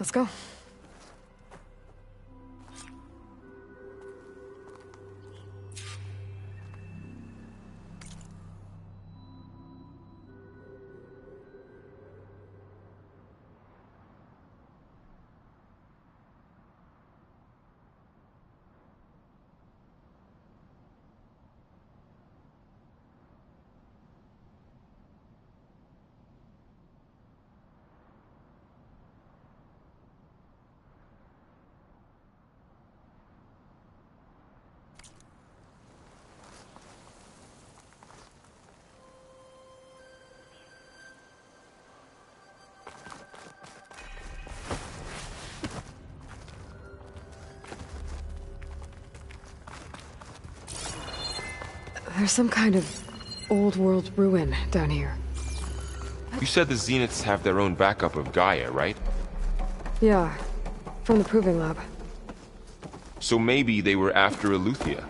Let's go. There's some kind of old world ruin down here. You said the Zeniths have their own backup of Gaia, right? Yeah, from the Proving Lab. So maybe they were after Eleuthia.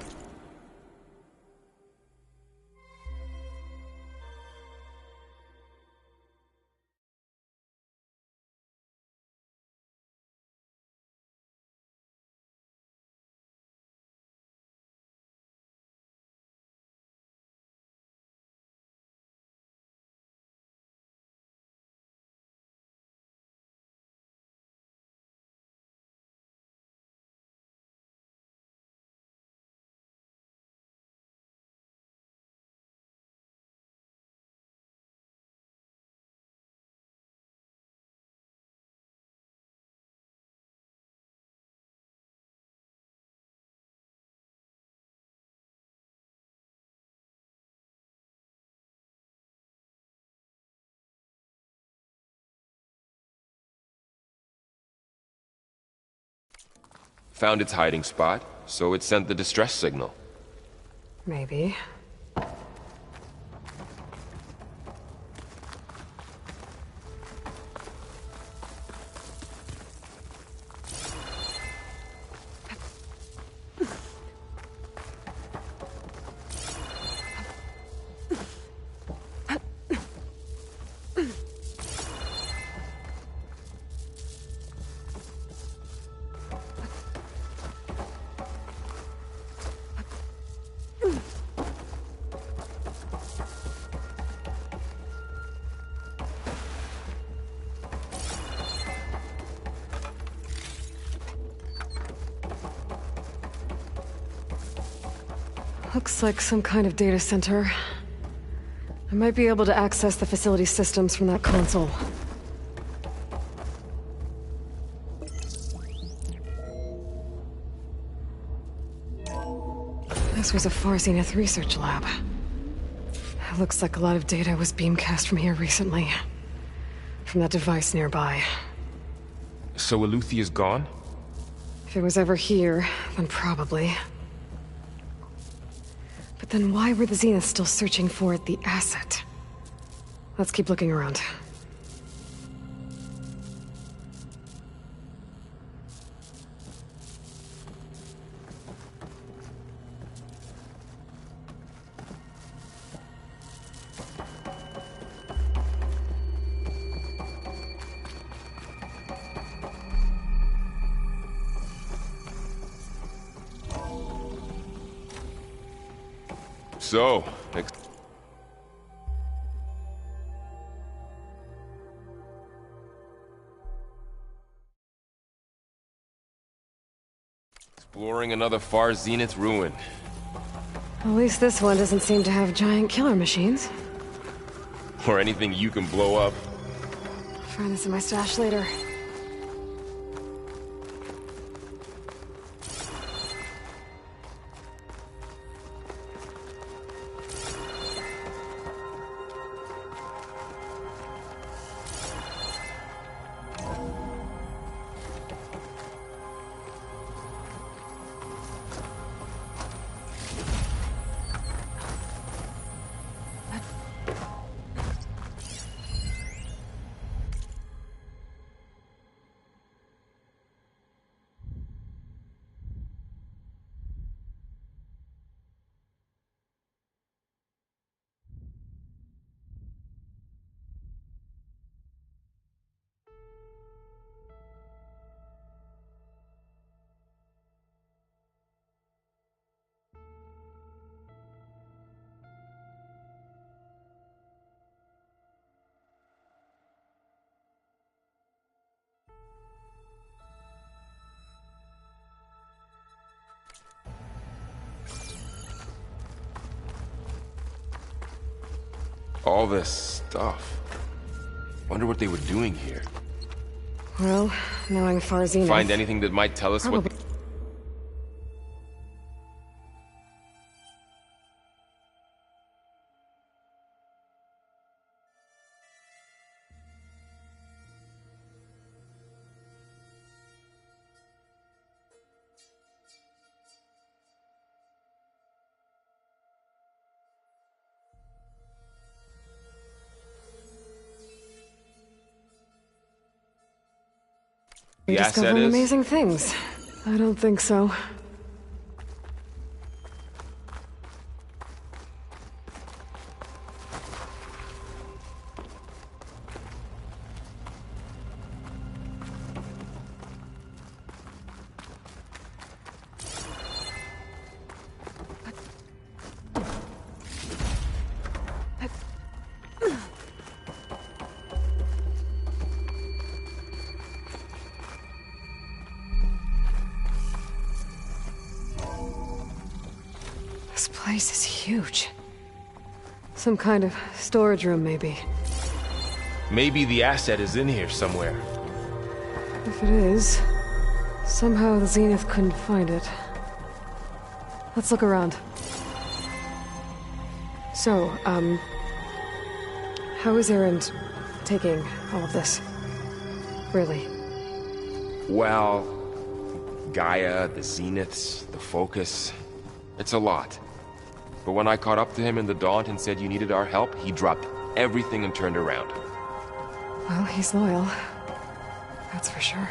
Found its hiding spot, so it sent the distress signal. Maybe. Looks like some kind of data center. I might be able to access the facility systems from that console. This was a Far Zenith research lab. It looks like a lot of data was beamcast from here recently. From that device nearby. So Eleuthia's gone? If it was ever here, then probably. But then why were the Zeniths still searching for the asset? Let's keep looking around. So, exploring another Far Zenith ruin. At least this one doesn't seem to have giant killer machines. Or anything you can blow up. Find this in my stash later. All this stuff. Wonder what they were doing here. Well, knowing Farzina... Find anything that might tell us what... You're The asset discovering is... amazing things. I don't think so. This place is huge. Some kind of storage room, maybe. Maybe the asset is in here somewhere. If it is, somehow the Zenith couldn't find it. Let's look around. So, how is Erend taking all of this? Really? Well, Gaia, the Zeniths, the Focus... It's a lot. But when I caught up to him in the Daunt and said you needed our help, he dropped everything and turned around. Well, he's loyal. That's for sure.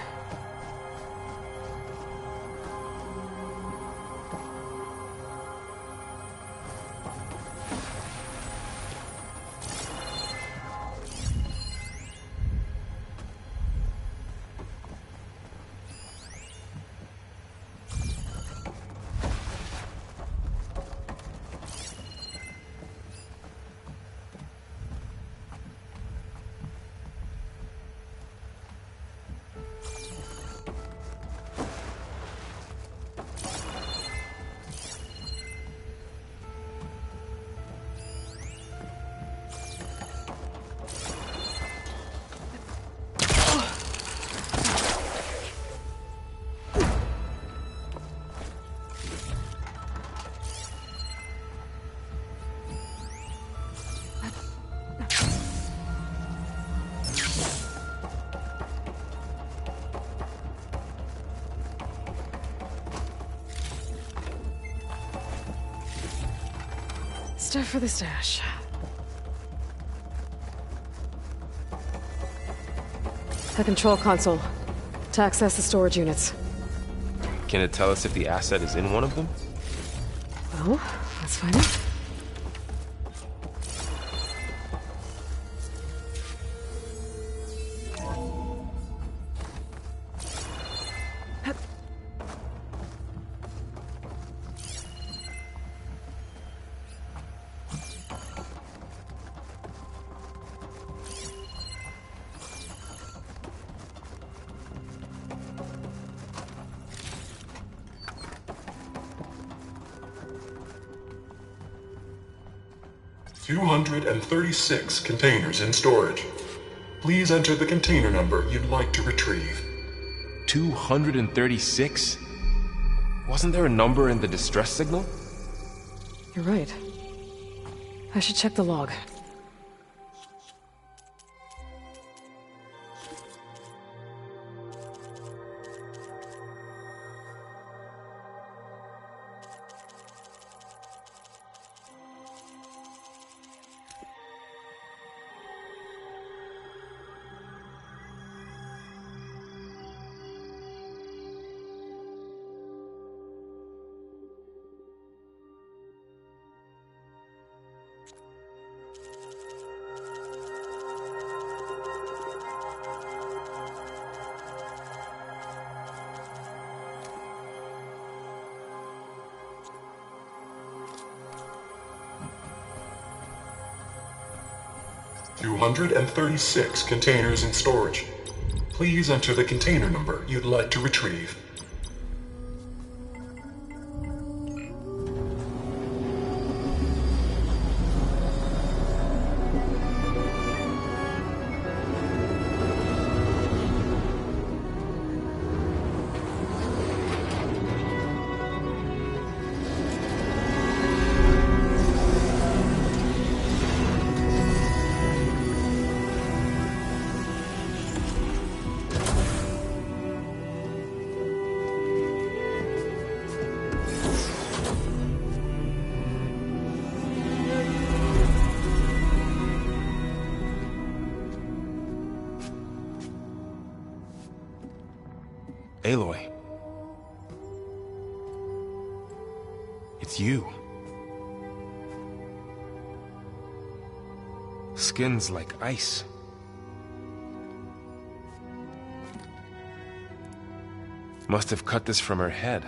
Stuff for the stash. The control console. To access the storage units. Can it tell us if the asset is in one of them? Well, let's find out. $236 containers in storage. Please enter the container number you'd like to retrieve. 236? Wasn't there a number in the distress signal? You're right. I should check the log. $236 containers in storage. Please enter the container number you'd like to retrieve. Aloy. It's you. Skin's like ice. Must have cut this from her head.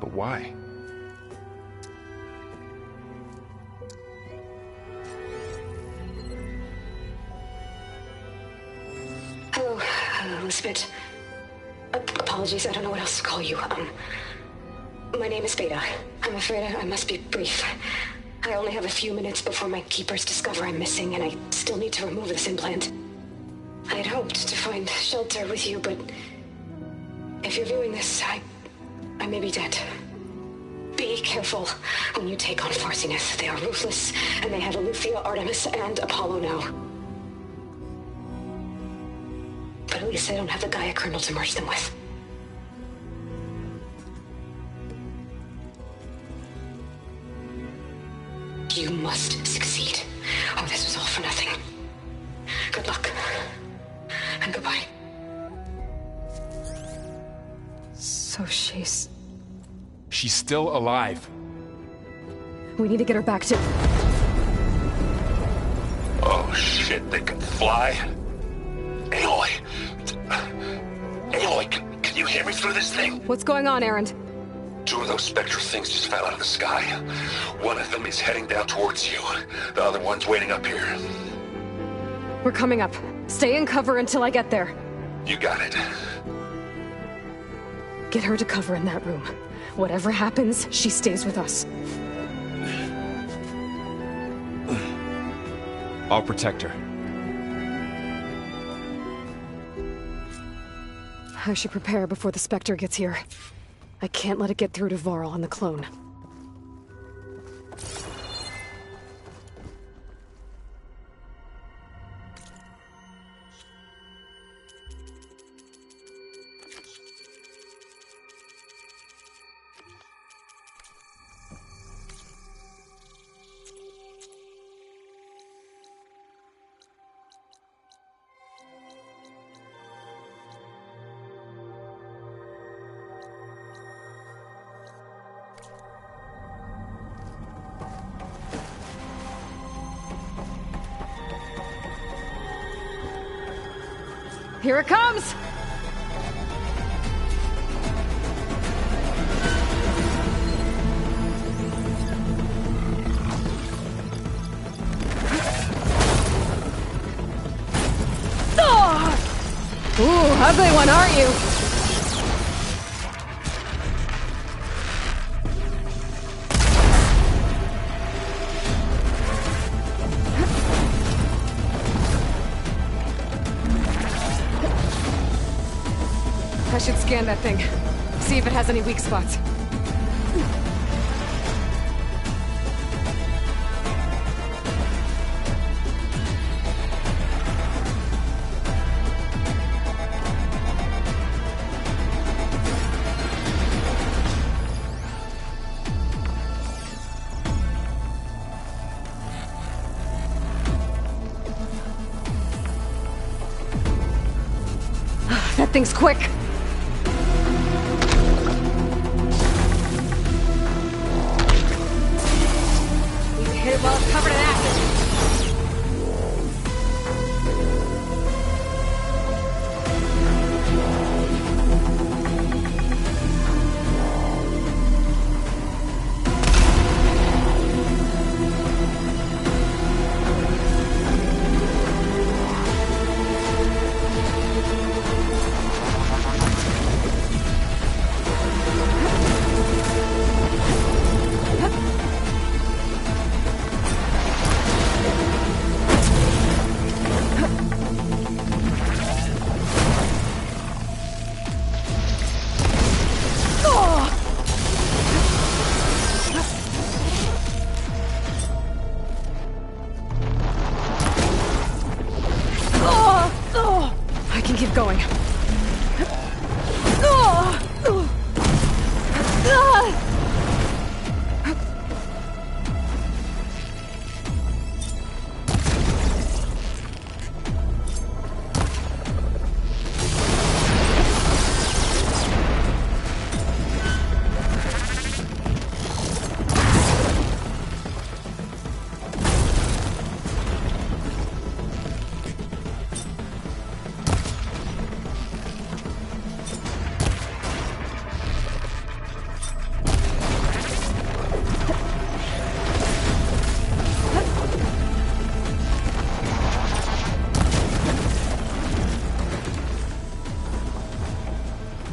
But why? Hello, Elizabeth. Apologies, I don't know what else to call you. My name is Beta. I'm afraid I must be brief. I only have a few minutes before my keepers discover I'm missing, and I still need to remove this implant. I had hoped to find shelter with you, but if you're viewing this, I may be dead. Be careful when you take on Far Zenith. They are ruthless, and they have Aletheia, Artemis, and Apollo now. But at least I don't have the Gaia kernel to merge them with. You must succeed, or this was all for nothing. Good luck. And goodbye. So she's still alive. We need to get her back to... Oh shit, they can fly? Aloy! Aloy, can you hear me through this thing? What's going on, Erend? 2 of those spectral things just fell out of the sky. One of them is heading down towards you. The other one's waiting up here. We're coming up. Stay in cover until I get there. You got it. Get her to cover in that room. Whatever happens, she stays with us. I'll protect her. I should prepare before the Spectre gets here. I can't let it get through to Varl and the clone. Here it comes! Oh! Ooh, ugly one, aren't you? I should scan that thing. See if it has any weak spots. That thing's quick! Hit it while it's covered in acid. Keep going.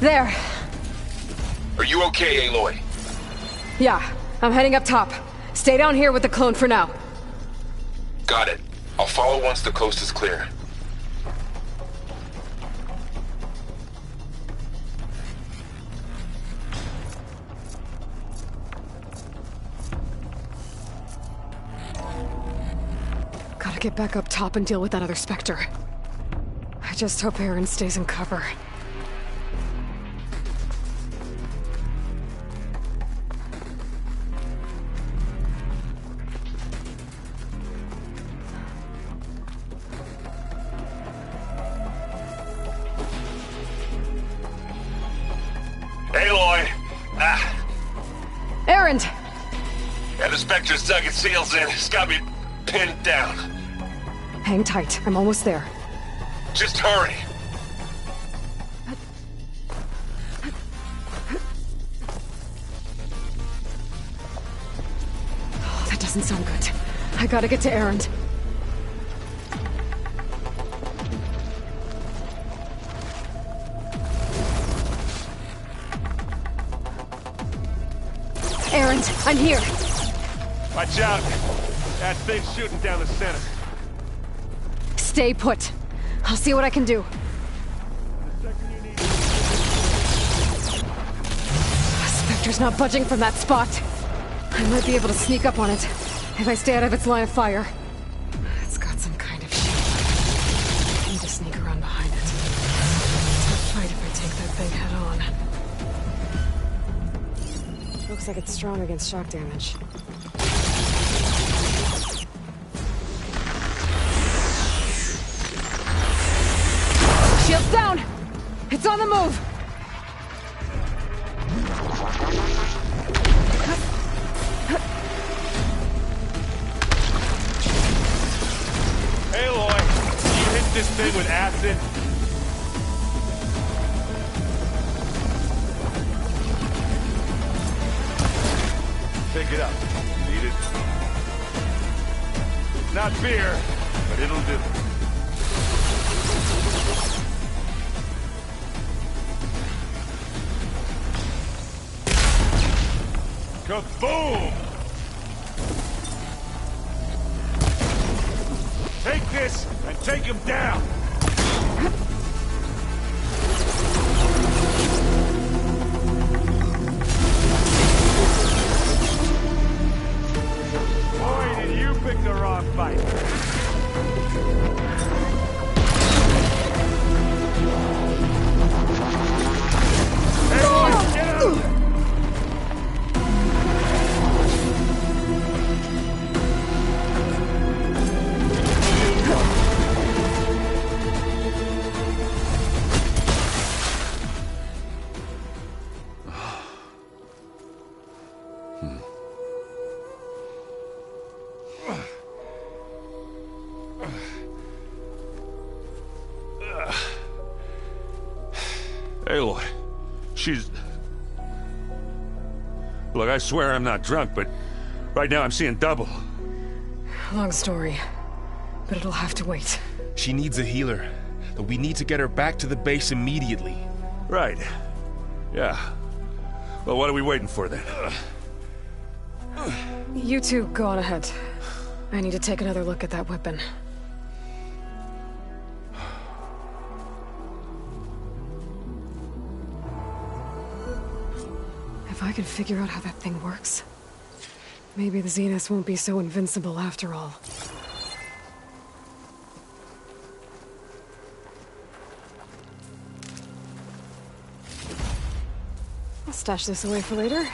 There. Are you okay, Aloy? Yeah, I'm heading up top. Stay down here with the clone for now. Got it. I'll follow once the coast is clear. Gotta get back up top and deal with that other Spectre. I just hope Aaron stays in cover. Aloy! Erend! Yeah, the Spectre's dug its heels in. It's got me pinned down. Hang tight, I'm almost there. Just hurry. Oh, that doesn't sound good. I gotta get to Erend. Erend, I'm here. Watch out! That thing's shooting down the center. Stay put. I'll see what I can do. Spectre's not budging from that spot. I might be able to sneak up on it if I stay out of its line of fire. It's got some kind of shape. I need to sneak around behind it. It's a fight if I take that thing head on. Looks like it's strong against shock damage. Shields down! It's on the move! Aloy, you hit this thing with acid? Pick it up. Need it? It's not beer, but it'll do. Kaboom! Take this and take him down! Boy, did you pick the wrong fight. Everyone, get out! Aloy, she's... Look, I swear I'm not drunk, but right now I'm seeing double. Long story, but it'll have to wait. She needs a healer. But we need to get her back to the base immediately. Right. Yeah. Well, what are we waiting for then? You two go on ahead. I need to take another look at that weapon. If I can figure out how that thing works, maybe the Zeniths won't be so invincible after all. I'll stash this away for later.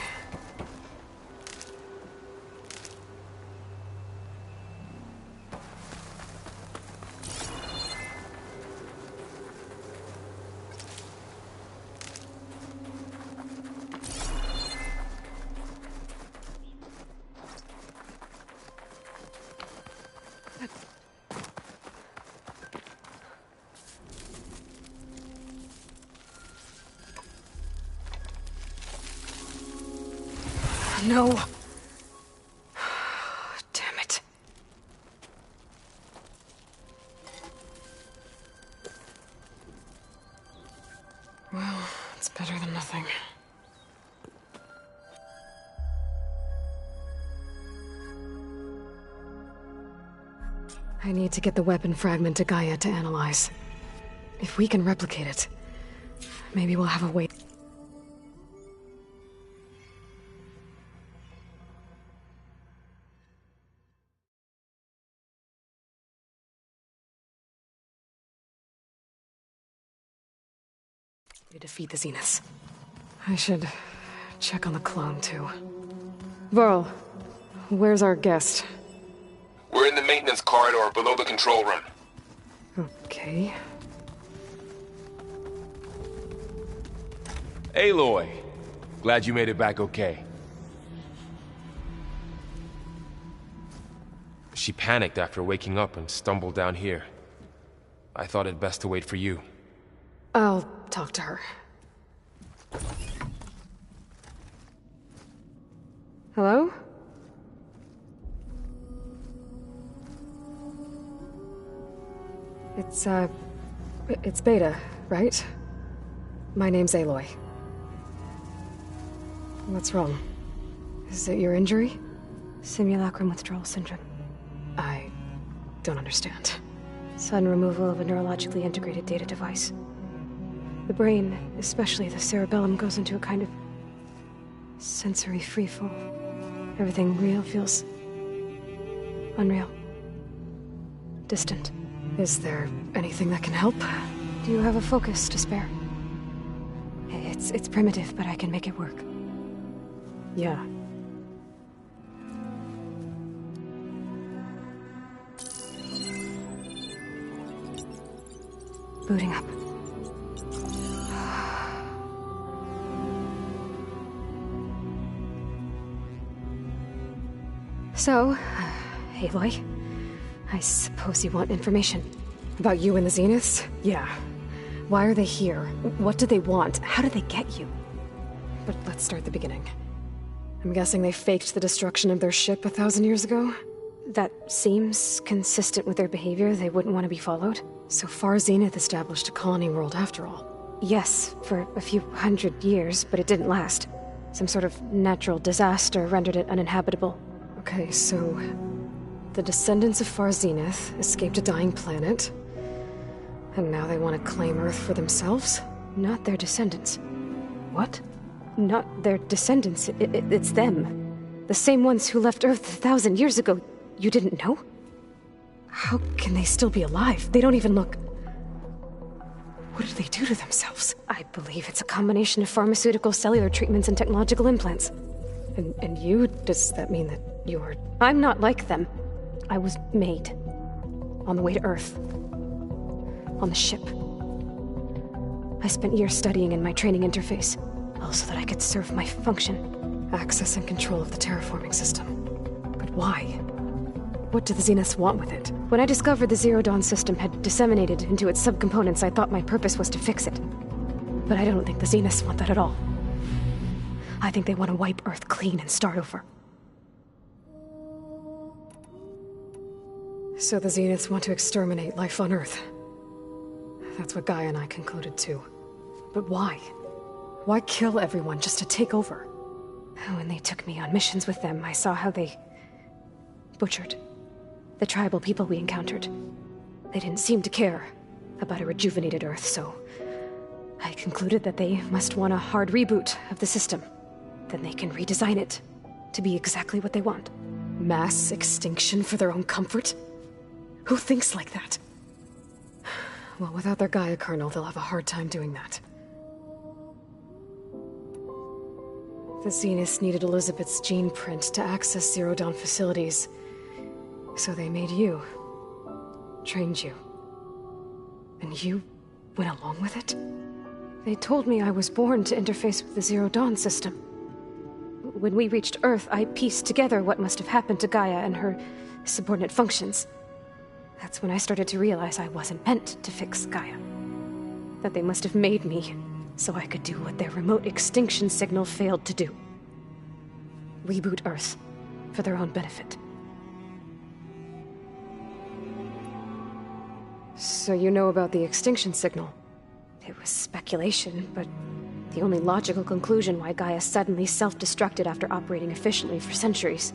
No. Damn it. Well, it's Better than nothing. I need to get the weapon fragment to Gaia to analyze. If we can replicate it, maybe we'll have a way. To defeat the Zeniths. I should check on the clone, too. Varl, where's our guest? We're in the maintenance corridor below the control room. Okay. Aloy, glad you made it back okay. She panicked after waking up and stumbled down here. I thought it best to wait for you. I'll talk to her. Hello? It's Beta, right? My name's Aloy. What's wrong? Is it your injury? Simulacrum withdrawal syndrome. I don't understand. Sudden removal of a neurologically integrated data device. The brain, especially the cerebellum, goes into a kind of sensory freefall. Everything real feels unreal. Distant. Is there anything that can help? Do you have a focus to spare? It's primitive, but I can make it work. Yeah. Booting up. So, Aloy, I suppose you want information. About you and the Zeniths? Yeah. Why are they here? What do they want? How did they get you? But let's start at the beginning. I'm guessing they faked the destruction of their ship 1,000 years ago? That seems consistent with their behavior. They wouldn't want to be followed. So Far Zenith established a colony world after all. Yes, for a few hundred years, but it didn't last. Some sort of natural disaster rendered it uninhabitable. Okay, so the descendants of Far Zenith escaped a dying planet, and now they want to claim Earth for themselves? Not their descendants. What? Not their descendants. It's them. The same ones who left Earth 1,000 years ago. You didn't know? How can they still be alive? They don't even look... What did they do to themselves? I believe it's a combination of pharmaceutical, cellular treatments, and technological implants. And you? Does that mean that you're... I'm not like them. I was made. On the way to Earth. On the ship. I spent years studying in my training interface, all so that I could serve my function. Access and control of the terraforming system. But why? What do the Zeniths want with it? When I discovered the Zero Dawn system had disseminated into its subcomponents, I thought my purpose was to fix it. But I don't think the Zeniths want that at all. I think they want to wipe Earth clean and start over. So the Zeniths want to exterminate life on Earth. That's what Gaia and I concluded too. But why? Why kill everyone just to take over? When they took me on missions with them, I saw how they butchered the tribal people we encountered. They didn't seem to care about a rejuvenated Earth, so I concluded that they must want a hard reboot of the system. Then they can redesign it to be exactly what they want. Mass extinction for their own comfort? Who thinks like that? Well, without their Gaia kernel, they'll have a hard time doing that. The Zeniths needed Elizabeth's gene print to access Zero Dawn facilities. So they made you. Trained you. And you went along with it? They told me I was born to interface with the Zero Dawn system. When we reached Earth, I pieced together what must have happened to Gaia and her subordinate functions. That's when I started to realize I wasn't meant to fix Gaia. That they must have made me so I could do what their remote extinction signal failed to do. Reboot Earth for their own benefit. So you know about the extinction signal? It was speculation, but the only logical conclusion why Gaia suddenly self-destructed after operating efficiently for centuries.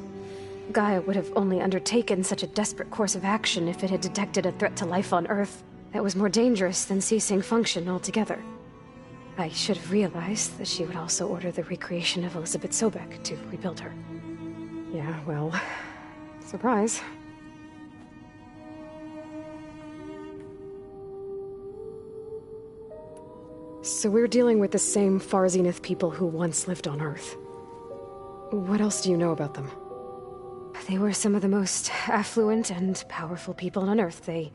Gaia would have only undertaken such a desperate course of action if it had detected a threat to life on Earth that was more dangerous than ceasing function altogether. I should have realized that she would also order the recreation of Elizabeth Sobek to rebuild her. Yeah, well, surprise. So we're dealing with the same Far Zenith people who once lived on Earth. What else do you know about them? They were some of the most affluent and powerful people on Earth. They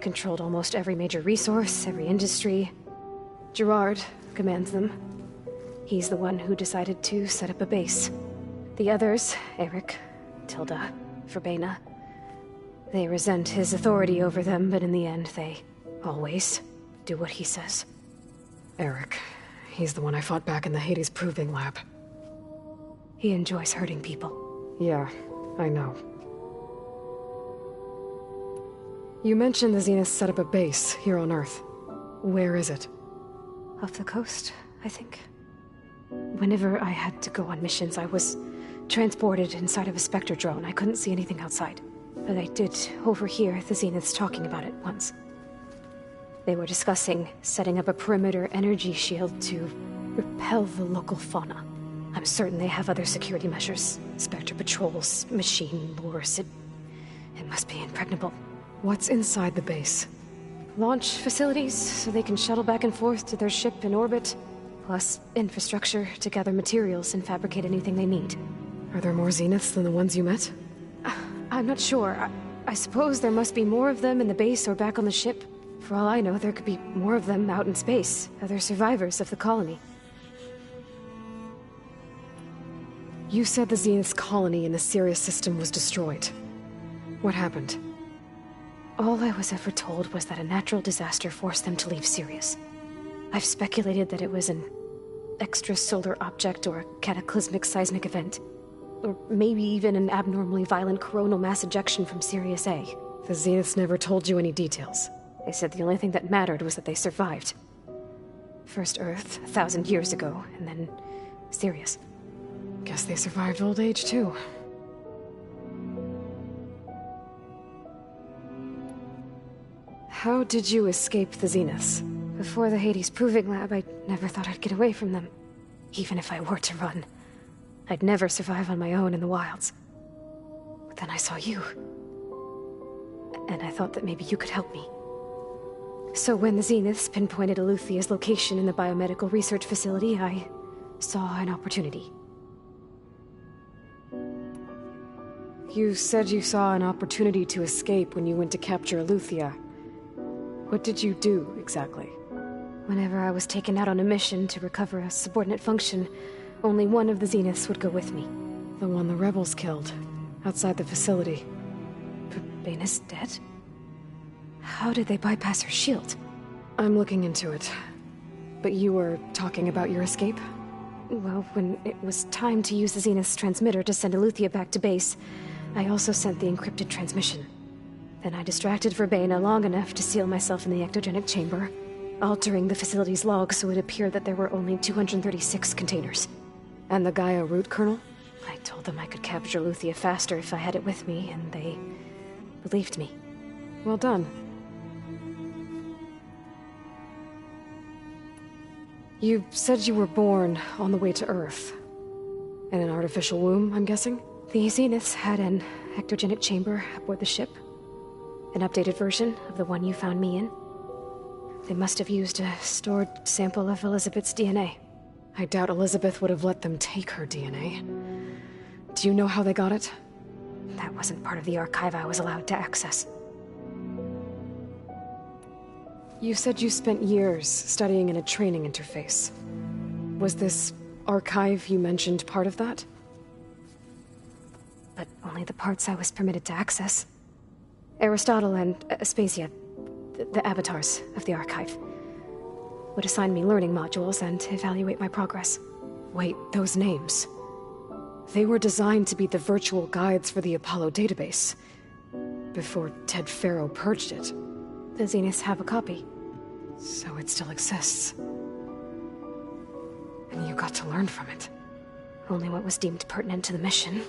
controlled almost every major resource, every industry. Gerard commands them. He's the one who decided to set up a base. The others, Eric, Tilda, Verbena, they resent his authority over them, but in the end, they always do what he says. Eric. He's the one I fought back in the Hades Proving Lab. He enjoys hurting people. Yeah, I know. You mentioned the Zenith set up a base here on Earth. Where is it? Off the coast, I think. Whenever I had to go on missions, I was transported inside of a Spectre drone. I couldn't see anything outside. But I did overhear the Zeniths talking about it once. They were discussing setting up a perimeter energy shield to repel the local fauna. I'm certain they have other security measures. Spectre patrols, machine lures. It must be impregnable. What's inside the base? Launch facilities, so they can shuttle back and forth to their ship in orbit. Plus infrastructure to gather materials and fabricate anything they need. Are there more Zeniths than the ones you met? I'm not sure. I suppose there must be more of them in the base or back on the ship. For all I know, there could be more of them out in space, other survivors of the colony. You said the Zenith's colony in the Sirius system was destroyed. What happened? All I was ever told was that a natural disaster forced them to leave Sirius. I've speculated that it was an extrasolar object or a cataclysmic seismic event. Or maybe even an abnormally violent coronal mass ejection from Sirius A. The Zeniths never told you any details. They said the only thing that mattered was that they survived. First Earth, 1,000 years ago, and then Sirius. Guess they survived old age, too. How did you escape the Zeniths? Before the Hades Proving Lab, I never thought I'd get away from them. Even if I were to run. I'd never survive on my own in the wilds. But then I saw you. And I thought that maybe you could help me. So when the Zeniths pinpointed Eluthia's location in the biomedical research facility, I saw an opportunity. You said you saw an opportunity to escape when you went to capture Eluthia. What did you do, exactly? Whenever I was taken out on a mission to recover a subordinate function, only one of the Zeniths would go with me. The one the rebels killed, outside the facility. Verbena's dead? How did they bypass her shield? I'm looking into it. But you were talking about your escape? Well, when it was time to use the Zenith's transmitter to send Eluthia back to base, I also sent the encrypted transmission. Then I distracted Verbena long enough to seal myself in the ectogenic chamber, altering the facility's log so it appeared that there were only 236 containers. And the Gaia root kernel? I told them I could capture Eluthia faster if I had it with me, and they believed me. Well done. You said you were born on the way to Earth. In an artificial womb, I'm guessing? The Zeniths had an ectogenic chamber aboard the ship. An updated version of the one you found me in. They must have used a stored sample of Elizabeth's DNA. I doubt Elizabeth would have let them take her DNA. Do you know how they got it? That wasn't part of the archive I was allowed to access. You said you spent years studying in a training interface. Was this archive you mentioned part of that? But only the parts I was permitted to access. Aristotle and Aspasia, the avatars of the archive, would assign me learning modules and evaluate my progress. Wait, those names. They were designed to be the virtual guides for the Apollo database. Before Ted Faro purged it. The Zeniths have a copy. So it still exists. You got to learn from it. Only what was deemed pertinent to the mission.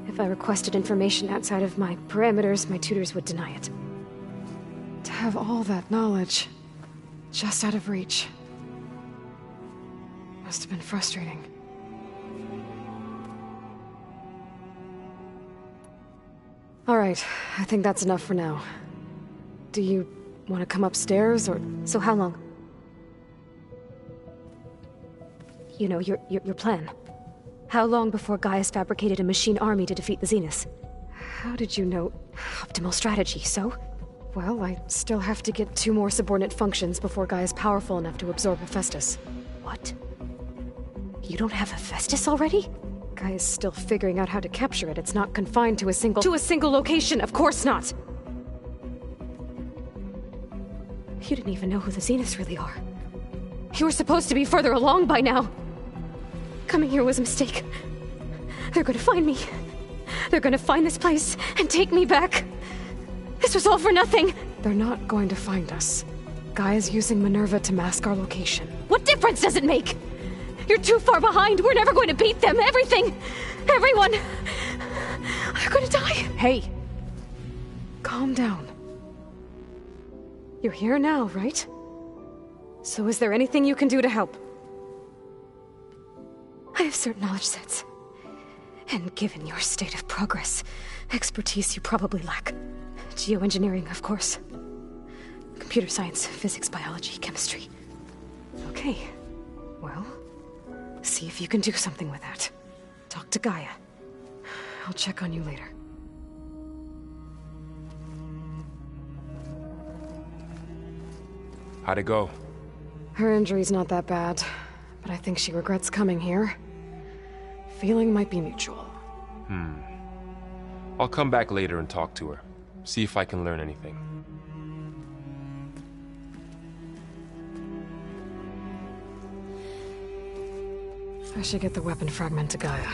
If I requested information outside of my parameters, my tutors would deny it. To have all that knowledge, just out of reach, must have been frustrating. All right, I think that's enough for now. Do you want to come upstairs, or... So how long? You know, your plan. How long before Gaius fabricated a machine army to defeat the Zeniths? How did you know? Optimal strategy, so? Well, I still have to get 2 more subordinate functions before Gaia's powerful enough to absorb Hephaestus. What? You don't have Hephaestus already? Gaia's still figuring out how to capture it. It's not confined to a single... To a single location, of course not! You didn't even know who the Zeniths really are. You were supposed to be further along by now. Coming here was a mistake. They're gonna find me. They're gonna find this place and take me back. This was all for nothing. They're not going to find us. Gaia's using Minerva to mask our location. What difference does it make? You're too far behind. We're never going to beat them. Everything. Everyone. They're gonna die. Hey. Calm down. You're here now, right? So is there anything you can do to help? I have certain knowledge sets. And given your state of progress, expertise you probably lack. Geoengineering, of course. Computer science, physics, biology, chemistry. Okay. Well, see if you can do something with that. Talk to Gaia. I'll check on you later. How'd it go? Her injury's not that bad, but I think she regrets coming here. Feeling might be mutual. I'll come back later and talk to her. See if I can learn anything. I should get the weapon fragment to Gaia.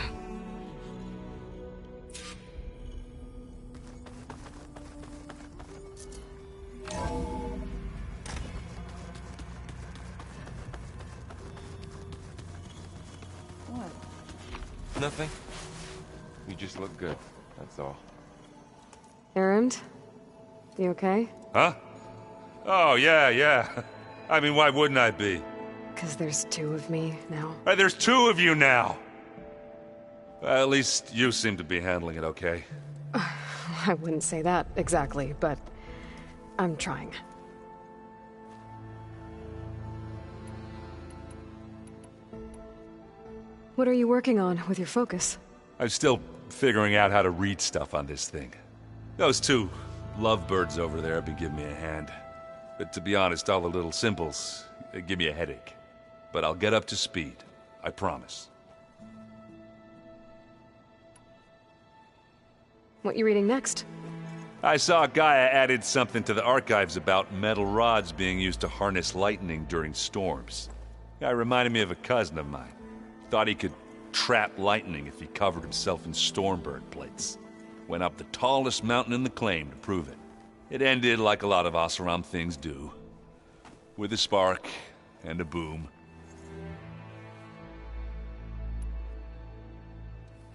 Nothing. You just look good, that's all. Erend? You okay? Huh? Oh, yeah. I mean, why wouldn't I be? 'Cause there's 2 of me now. There's 2 of you now! At least you seem to be handling it okay. I wouldn't say that exactly, but I'm trying. What are you working on with your focus? I'm still figuring out how to read stuff on this thing. Those 2 lovebirds over there have been giving me a hand. But to be honest, all the little symbols, they give me a headache. But I'll get up to speed. I promise. What you reading next? I saw Gaia added something to the archives about metal rods being used to harness lightning during storms. Guy reminded me of a cousin of mine. Thought he could trap lightning if he covered himself in Stormburn plates. Went up the tallest mountain in the claim to prove it. It ended like a lot of Oseram things do. With a spark and a boom.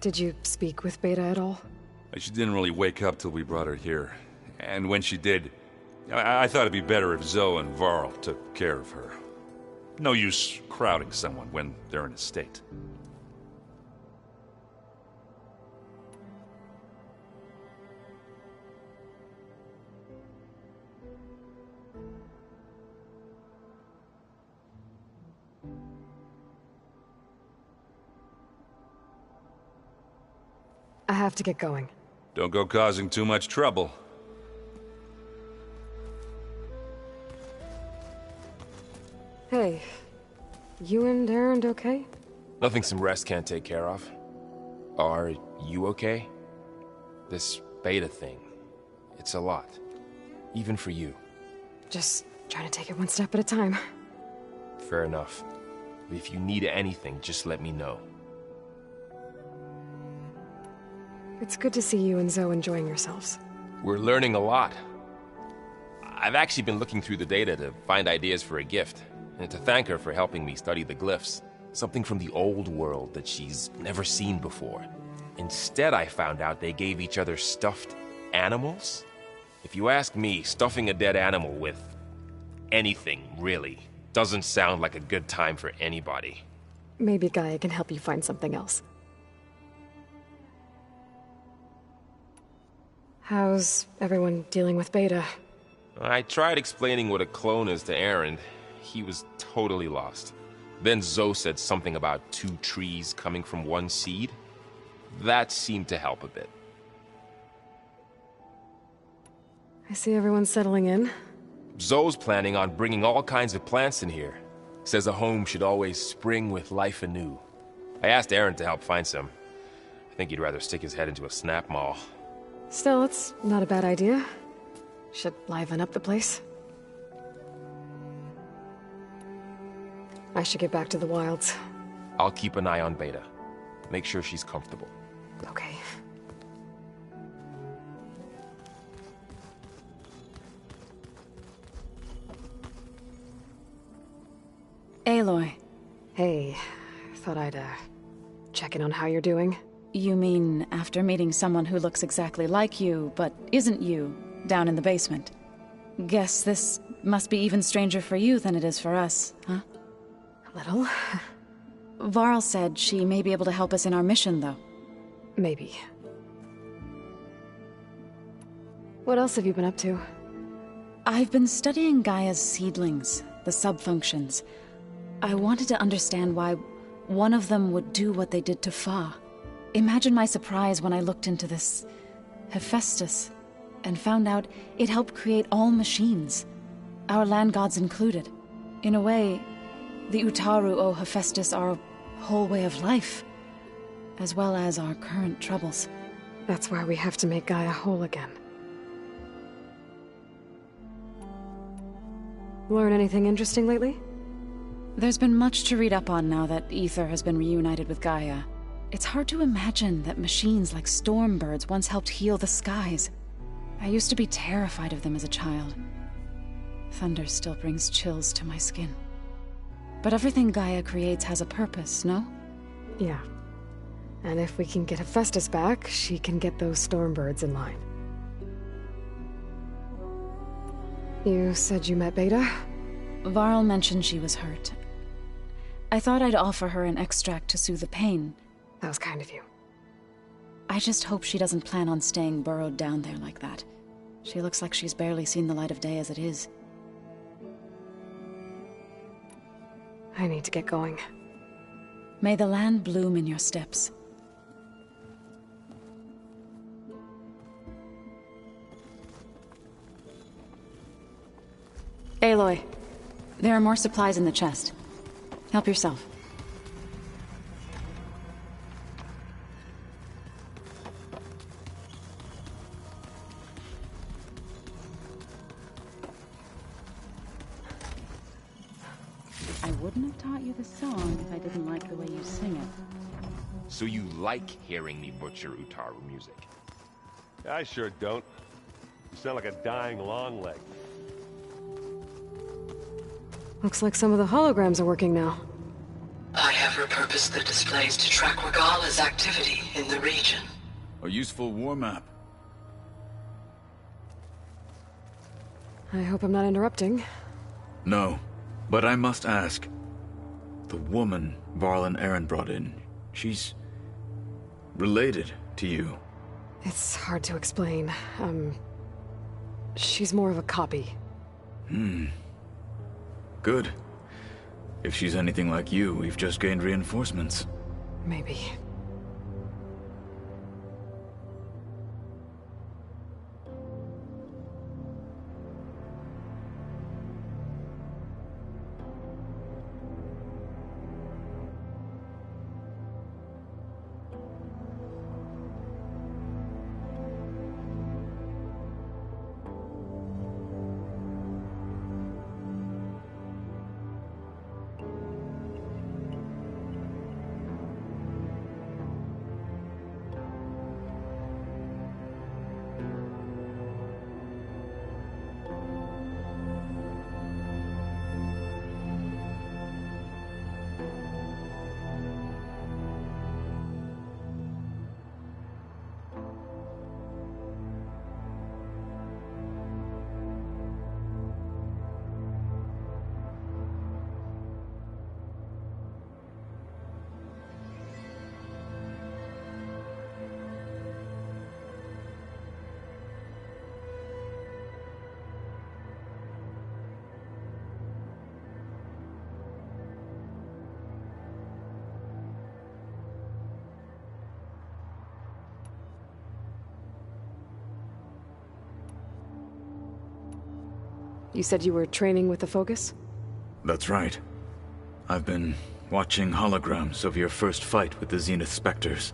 Did you speak with Beta at all? She didn't really wake up till we brought her here. And when she did, I thought it'd be better if Zoe and Varl took care of her. No use crowding someone when they're in a state. I have to get going. Don't go causing too much trouble. Hey, you and Erend okay? Nothing some rest can't take care of. Are you okay? This Beta thing, it's a lot. Even for you. Just trying to take it one step at a time. Fair enough. If you need anything, just let me know. It's good to see you and Zoe enjoying yourselves. We're learning a lot. I've actually been looking through the data to find ideas for a gift, and to thank her for helping me study the glyphs. Something from the old world that she's never seen before. Instead, I found out they gave each other stuffed animals. If you ask me, stuffing a dead animal with anything, really, doesn't sound like a good time for anybody. Maybe Gaia can help you find something else. How's everyone dealing with Beta? I tried explaining what a clone is to Aaron. He was totally lost. Then Zoe said something about 2 trees coming from 1 seed. That seemed to help a bit. I see everyone's settling in. Zoe's planning on bringing all kinds of plants in here. Says a home should always spring with life anew. I asked Aaron to help find some. I think he'd rather stick his head into a snap mall. Still, it's not a bad idea. Should liven up the place. I should get back to the wilds. I'll keep an eye on Beta. Make sure she's comfortable. Okay. Aloy. Hey, thought I'd, check in on how you're doing. You mean after meeting someone who looks exactly like you, but isn't you, down in the basement? Guess this must be even stranger for you than it is for us, huh? A little. Varl said she may be able to help us in our mission, though. Maybe. What else have you been up to? I've been studying Gaia's seedlings, the subfunctions. I wanted to understand why one of them would do what they did to Fa. Imagine my surprise when I looked into this Hephaestus and found out it helped create all machines, our land gods included. In a way, the Utaru owe Hephaestus our whole way of life, as well as our current troubles. That's why we have to make Gaia whole again. Learn anything interesting lately? There's been much to read up on now that Aether has been reunited with Gaia. It's hard to imagine that machines like Stormbirds once helped heal the skies. I used to be terrified of them as a child. Thunder still brings chills to my skin. But everything Gaia creates has a purpose, no? Yeah. And if we can get Hephaestus back, she can get those Stormbirds in line. You said you met Beta? Varl mentioned she was hurt. I thought I'd offer her an extract to soothe the pain. That was kind of you. I just hope she doesn't plan on staying burrowed down there like that. She looks like she's barely seen the light of day as it is. I need to get going. May the land bloom in your steps. Aloy, there are more supplies in the chest. Help yourself. I wouldn't have taught you the song if I didn't like the way you sing it. So you like hearing me butcher Utaru music? I sure don't. You sound like a dying longleg. Looks like some of the holograms are working now. I have repurposed the displays to track Regala's activity in the region. A useful war map. I hope I'm not interrupting. No, but I must ask. The woman Varl and Aaron brought in, she's related to you. It's hard to explain. She's more of a copy. Good. If she's anything like you, we've just gained reinforcements. Maybe. You said you were training with the Focus? That's right. I've been watching holograms of your first fight with the Zenith Spectres.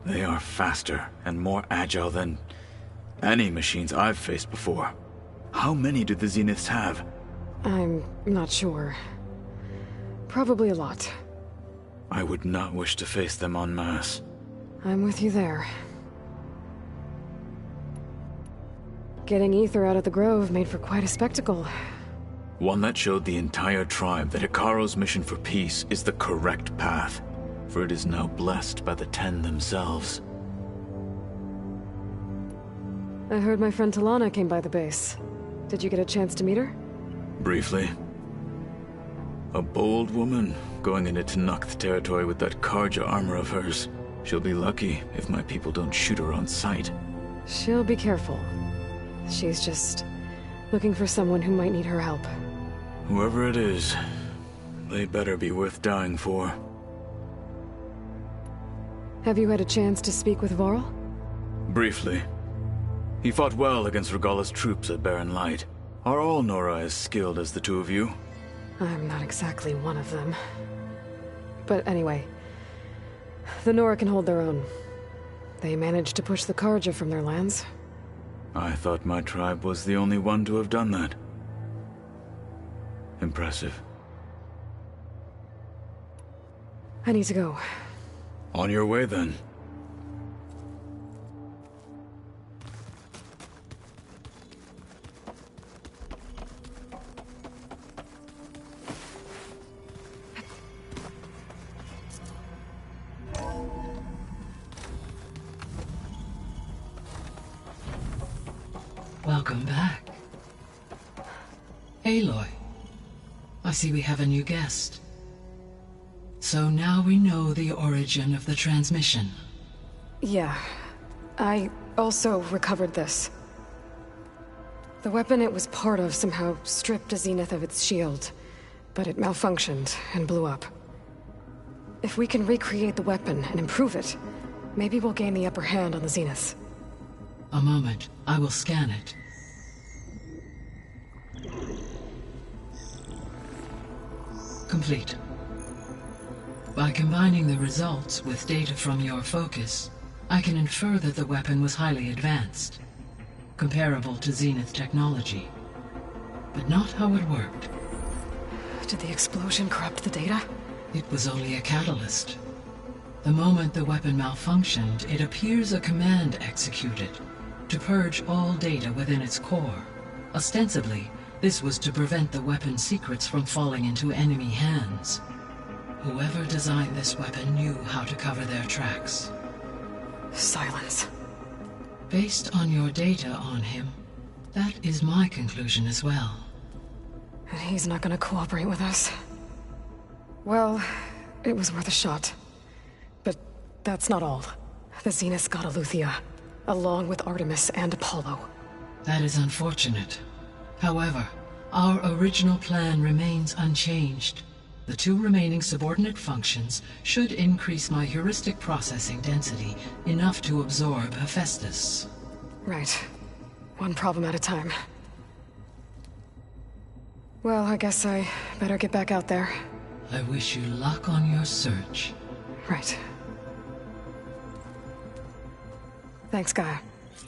They are faster and more agile than any machines I've faced before. How many do the Zeniths have? I'm not sure. Probably a lot. I would not wish to face them en masse. I'm with you there. Getting Ether out of the Grove made for quite a spectacle. One that showed the entire tribe that Hekarro's mission for peace is the correct path, for it is now blessed by the Ten themselves. I heard my friend Talana came by the base. Did you get a chance to meet her? Briefly. A bold woman going into Tenakth territory with that Karja armor of hers. She'll be lucky if my people don't shoot her on sight. She'll be careful. She's just looking for someone who might need her help. Whoever it is, they better be worth dying for. Have you had a chance to speak with Varl? Briefly. He fought well against Regalla's troops at Barren Light. Are all Nora as skilled as the two of you? I'm not exactly one of them. But anyway, the Nora can hold their own. They managed to push the Karja from their lands. I thought my tribe was the only one to have done that. Impressive. I need to go. On your way, then. Welcome back. Aloy, I see we have a new guest. So now we know the origin of the transmission. Yeah. I also recovered this. The weapon it was part of somehow stripped a Zenith of its shield, but it malfunctioned and blew up. If we can recreate the weapon and improve it, maybe we'll gain the upper hand on the Zeniths. A moment. I will scan it. Complete. By combining the results with data from your focus, I can infer that the weapon was highly advanced, comparable to Zenith technology, but not how it worked. Did the explosion corrupt the data? It was only a catalyst. The moment the weapon malfunctioned, it appears a command executed to purge all data within its core. Ostensibly, this was to prevent the weapon's secrets from falling into enemy hands. Whoever designed this weapon knew how to cover their tracks. Silence. Based on your data on him, that is my conclusion as well. And he's not gonna cooperate with us. Well, it was worth a shot. But that's not all. The Zeniths got Eleuthia, along with Artemis and Apollo. That is unfortunate. However, our original plan remains unchanged. The two remaining subordinate functions should increase my heuristic processing density enough to absorb Hephaestus. Right. One problem at a time. Well, I guess I better get back out there. I wish you luck on your search. Right. Thanks, Gaia.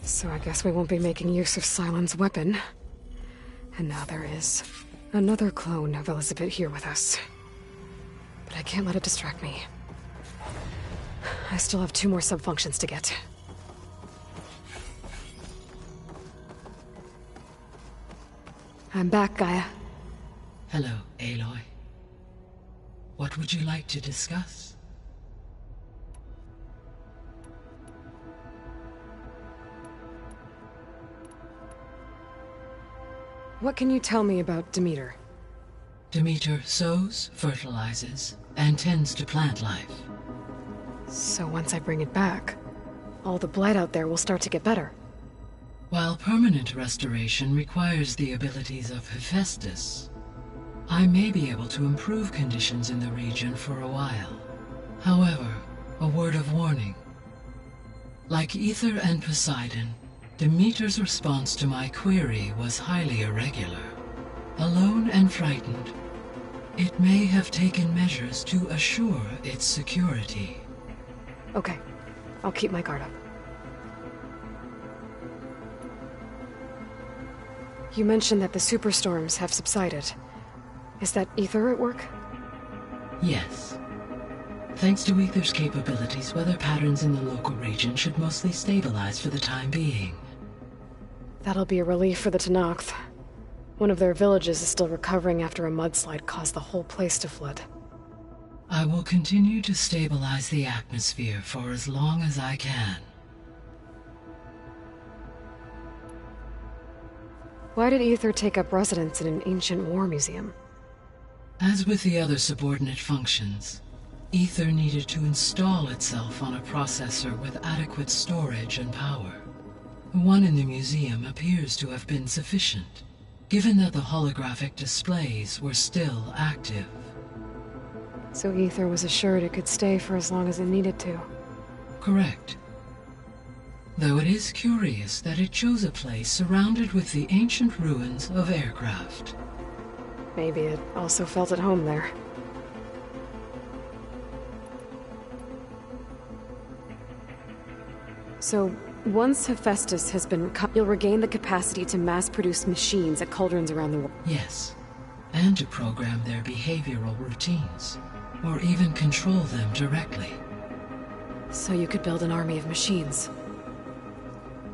So I guess we won't be making use of Cylon's weapon. And now there is another clone of Elizabeth here with us. But I can't let it distract me. I still have 2 more sub-functions to get. I'm back, Gaia. Hello, Aloy. What would you like to discuss? What can you tell me about Demeter? Demeter sows, fertilizes, and tends to plant life. So once I bring it back, all the blight out there will start to get better. While permanent restoration requires the abilities of Hephaestus, I may be able to improve conditions in the region for a while. However, a word of warning. Like Ether and Poseidon, Demeter's response to my query was highly irregular. Alone and frightened, it may have taken measures to assure its security. Okay. I'll keep my guard up. You mentioned that the superstorms have subsided. Is that Ether at work? Yes. Thanks to Ether's capabilities, weather patterns in the local region should mostly stabilize for the time being. That'll be a relief for the Tenakth. One of their villages is still recovering after a mudslide caused the whole place to flood. I will continue to stabilize the atmosphere for as long as I can. Why did Ether take up residence in an ancient war museum? As with the other subordinate functions, Ether needed to install itself on a processor with adequate storage and power. The one in the museum appears to have been sufficient, given that the holographic displays were still active. So Ether was assured it could stay for as long as it needed to. Correct. Though it is curious that it chose a place surrounded with the ancient ruins of aircraft. Maybe it also felt at home there. So, once Hephaestus has been you'll regain the capacity to mass-produce machines at cauldrons around the world. Yes, and to program their behavioral routines, or even control them directly. So you could build an army of machines.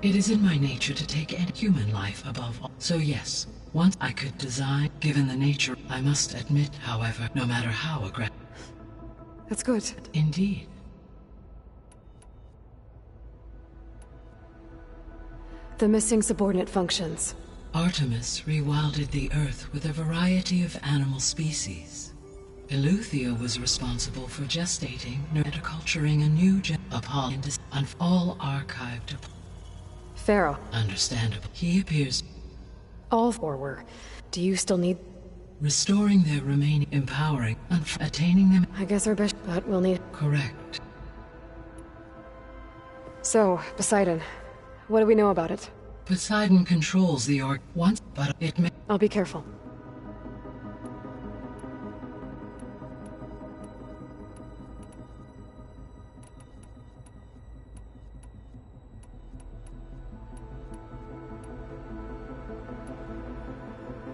It is in my nature to take any human life above all. So yes, once I could design, given the nature, I must admit, however, no matter how aggressive. That's good. Indeed. The missing subordinate functions. Artemis rewilded the Earth with a variety of animal species. Eleuthia was responsible for gestating and culturing a new Apollo and all archived. Pharaoh. Understandable. He appears. All four were. Do you still need... Restoring their remaining, empowering, and attaining them. I guess our best, but we'll need... Correct. So, Poseidon. What do we know about it? Poseidon controls the orc once, but it may... I'll be careful.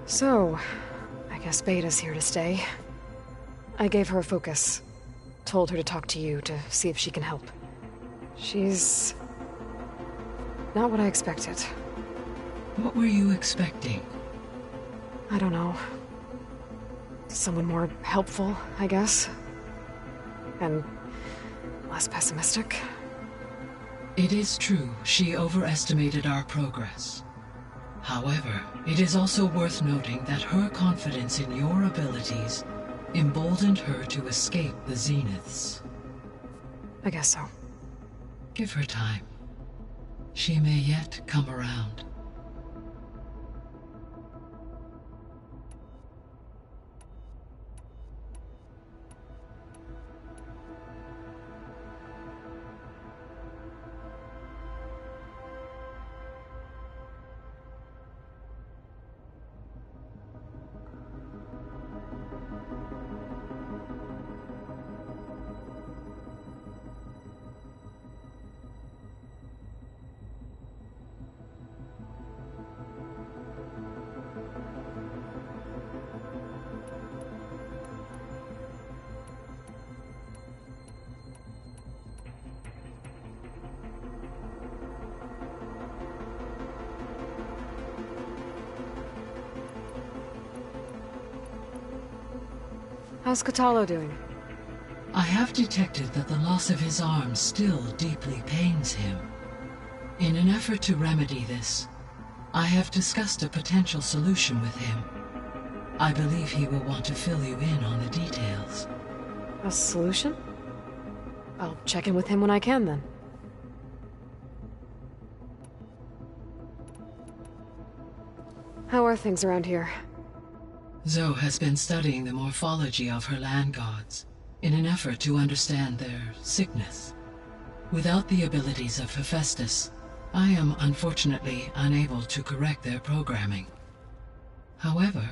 So, I guess Beta's here to stay. I gave her a focus. Told her to talk to you to see if she can help. She's... not what I expected. What were you expecting? I don't know. Someone more helpful, I guess. And less pessimistic. It is true, she overestimated our progress. However, it is also worth noting that her confidence in your abilities emboldened her to escape the Zeniths. I guess so. Give her time. She may yet come around. How's Kotallo doing? I have detected that the loss of his arm still deeply pains him. In an effort to remedy this, I have discussed a potential solution with him. I believe he will want to fill you in on the details. A solution? I'll check in with him when I can, then. How are things around here? Zoe has been studying the morphology of her land gods in an effort to understand their sickness. Without the abilities of Hephaestus, I am unfortunately unable to correct their programming. However,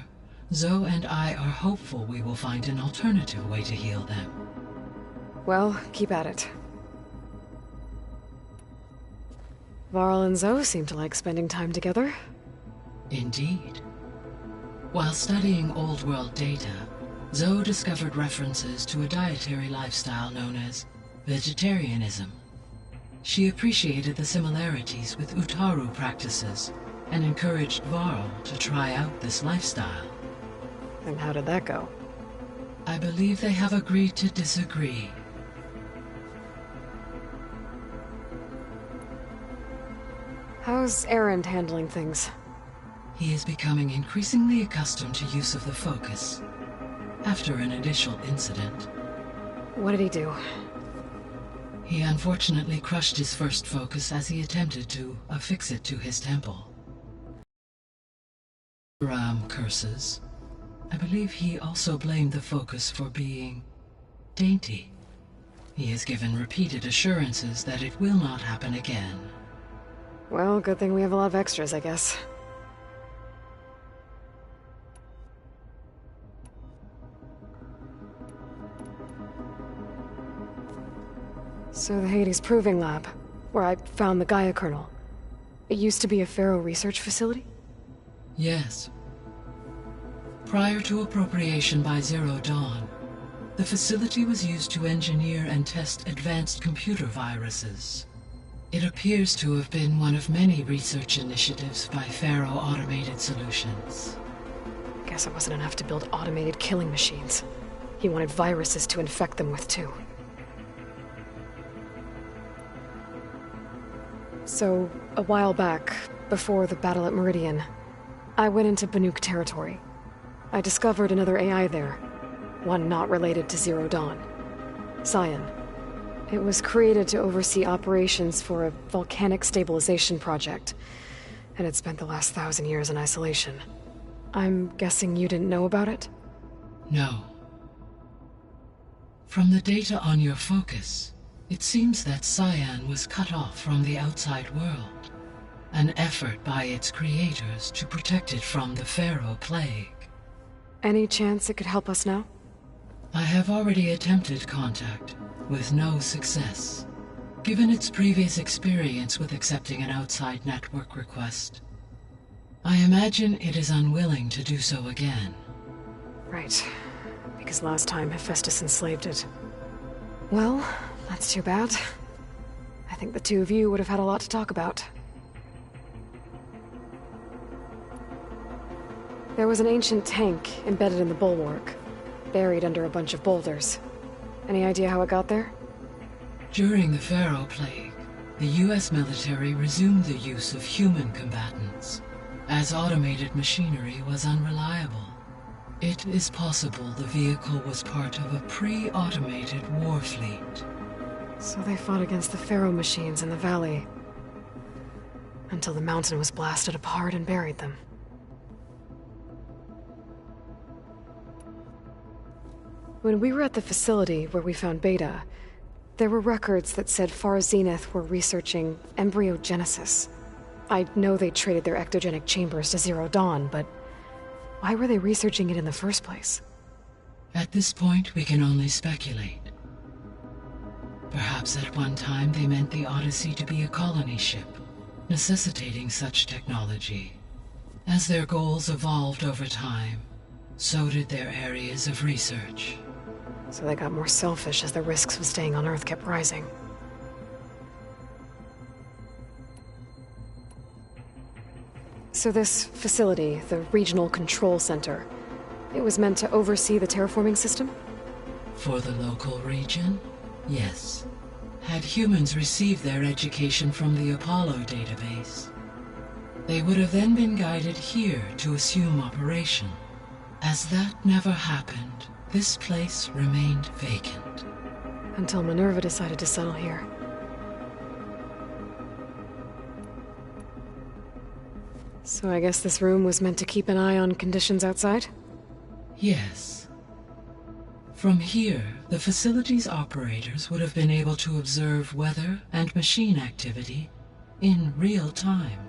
Zoe and I are hopeful we will find an alternative way to heal them. Well, keep at it. Varl and Zoe seem to like spending time together. Indeed. While studying Old World data, Zoe discovered references to a dietary lifestyle known as vegetarianism. She appreciated the similarities with Utaru practices and encouraged Varl to try out this lifestyle. And how did that go? I believe they have agreed to disagree. How's Erend handling things? He is becoming increasingly accustomed to use of the focus, after an initial incident. What did he do? He unfortunately crushed his first focus as he attempted to affix it to his temple. Ram curses. I believe he also blamed the focus for being dainty. He has given repeated assurances that it will not happen again. Well, good thing we have a lot of extras, I guess. So the Hades Proving Lab, where I found the Gaia kernel. It used to be a Pharaoh research facility? Yes. Prior to appropriation by Zero Dawn, the facility was used to engineer and test advanced computer viruses. It appears to have been one of many research initiatives by Pharaoh Automated Solutions. Guess it wasn't enough to build automated killing machines. He wanted viruses to infect them with, too. So, a while back, before the battle at Meridian, I went into Banuk territory. I discovered another AI there, one not related to Zero Dawn. Cyan. It was created to oversee operations for a volcanic stabilization project, and it spent the last 1,000 years in isolation. I'm guessing you didn't know about it? No. From the data on your focus, it seems that Cyan was cut off from the outside world, an effort by its creators to protect it from the Pharaoh Plague. Any chance it could help us now? I have already attempted contact, with no success. Given its previous experience with accepting an outside network request, I imagine it is unwilling to do so again. Right. Because last time Hephaestus enslaved it. Well, that's too bad. I think the two of you would have had a lot to talk about. There was an ancient tank embedded in the bulwark, buried under a bunch of boulders. Any idea how it got there? During the Pharaoh Plague, the US military resumed the use of human combatants, as automated machinery was unreliable. It is possible the vehicle was part of a pre-automated war fleet. So they fought against the Pharaoh machines in the valley, until the mountain was blasted apart and buried them. When we were at the facility where we found Beta, there were records that said Far Zenith were researching embryogenesis. I know they traded their ectogenic chambers to Zero Dawn, but why were they researching it in the first place? At this point, we can only speculate. Perhaps at one time they meant the Odyssey to be a colony ship, necessitating such technology. As their goals evolved over time, so did their areas of research. So they got more selfish as the risks of staying on Earth kept rising. So this facility, the Regional Control Center, it was meant to oversee the terraforming system? For the local region, yes. Had humans received their education from the Apollo database, they would have then been guided here to assume operation. As that never happened, this place remained vacant. Until Minerva decided to settle here. So I guess this room was meant to keep an eye on conditions outside? Yes. From here, the facility's operators would have been able to observe weather and machine activity in real time.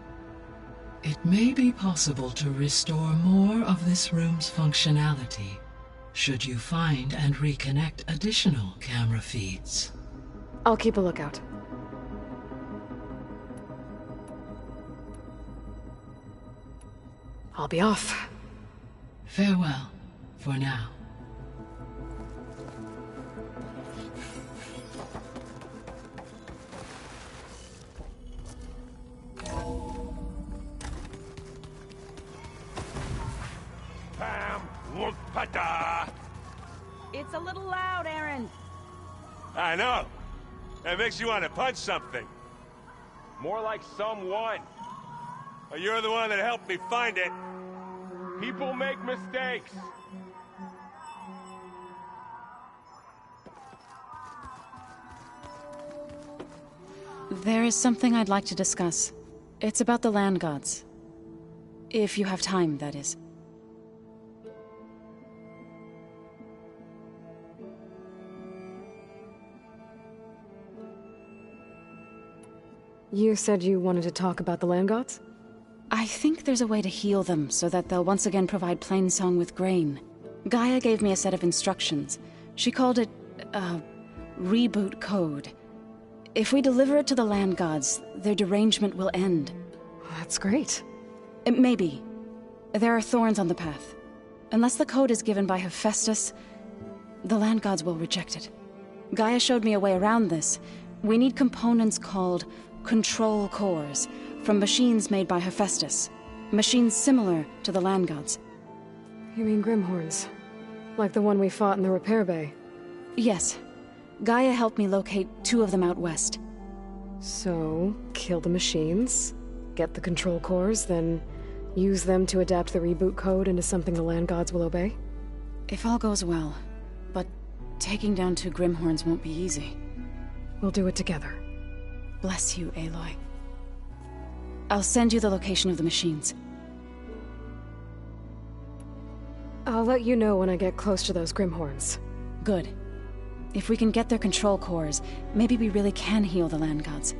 It may be possible to restore more of this room's functionality should you find and reconnect additional camera feeds. I'll keep a lookout. I'll be off. Farewell, for now. Pam Wukpata! It's a little loud, Aaron. I know. That makes you want to punch something. More like someone. You're the one that helped me find it. People make mistakes. There is something I'd like to discuss. It's about the land gods. If you have time, that is. You said you wanted to talk about the land gods? I think there's a way to heal them so that they'll once again provide Plainsong with grain. Gaia gave me a set of instructions. She called it, reboot code. If we deliver it to the land gods, their derangement will end. That's great. Maybe. There are thorns on the path. Unless the code is given by Hephaestus, the land gods will reject it. Gaia showed me a way around this. We need components called control cores, from machines made by Hephaestus. Machines similar to the land gods. You mean Grimhorns? Like the one we fought in the repair bay? Yes. Gaia helped me locate 2 of them out west. So, kill the machines, get the control cores, then use them to adapt the reboot code into something the land gods will obey? If all goes well. But taking down 2 Grimhorns won't be easy. We'll do it together. Bless you, Aloy. I'll send you the location of the machines. I'll let you know when I get close to those Grimhorns. Good. If we can get their control cores, maybe we really can heal the land gods.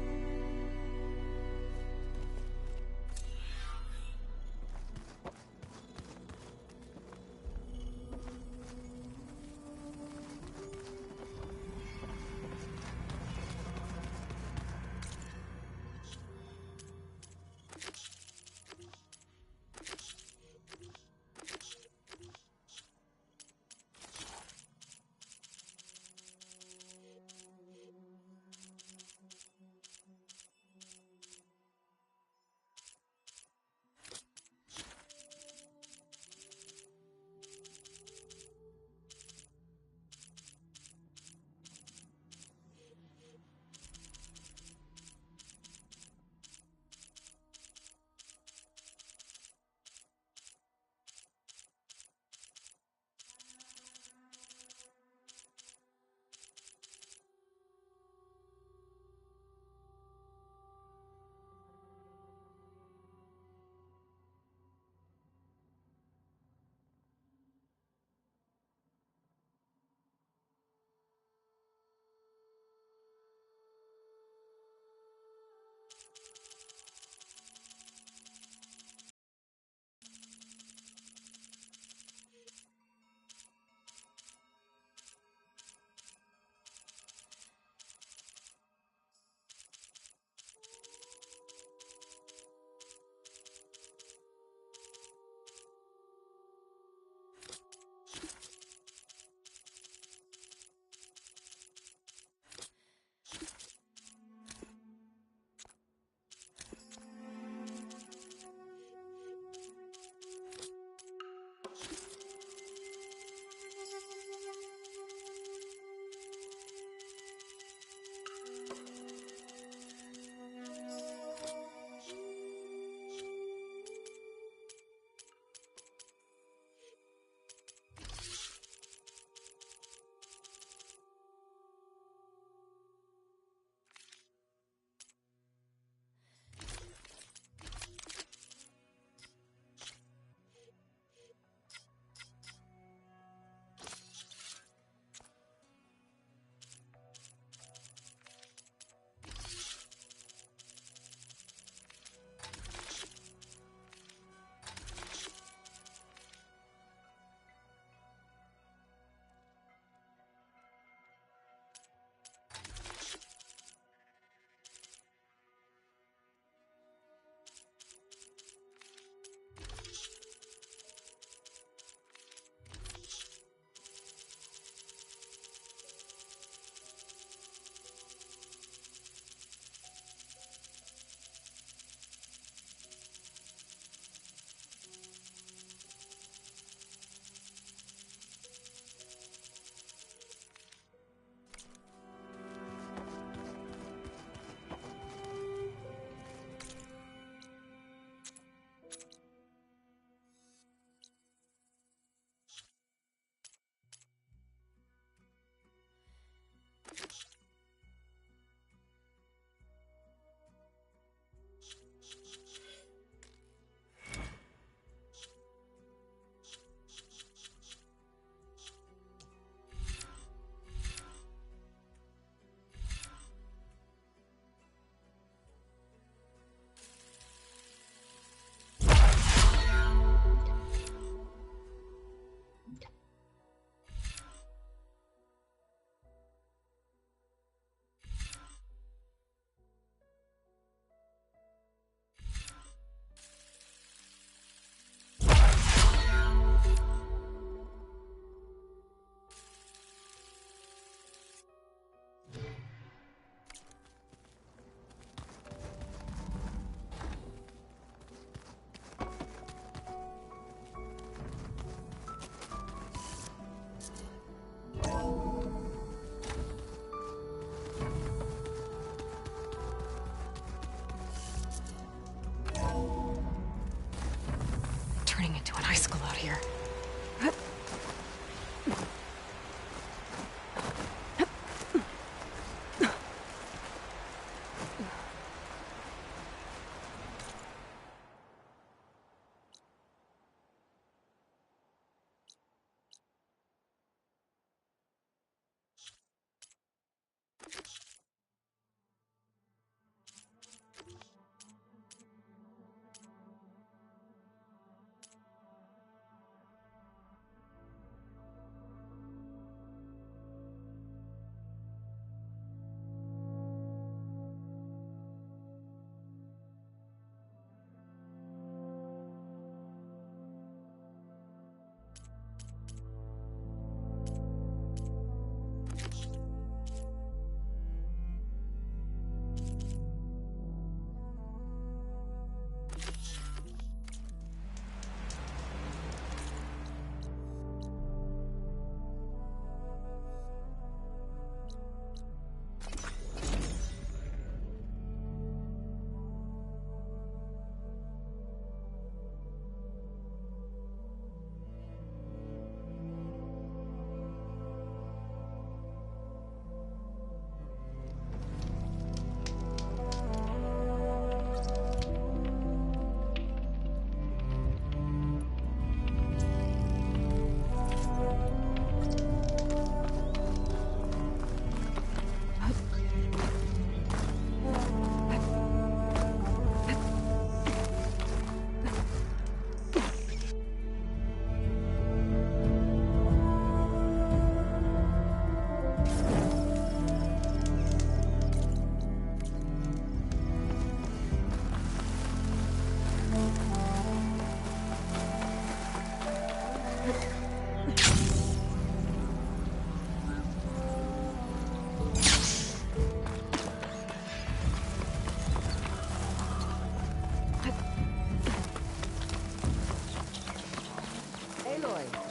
Can't do an icicle out here.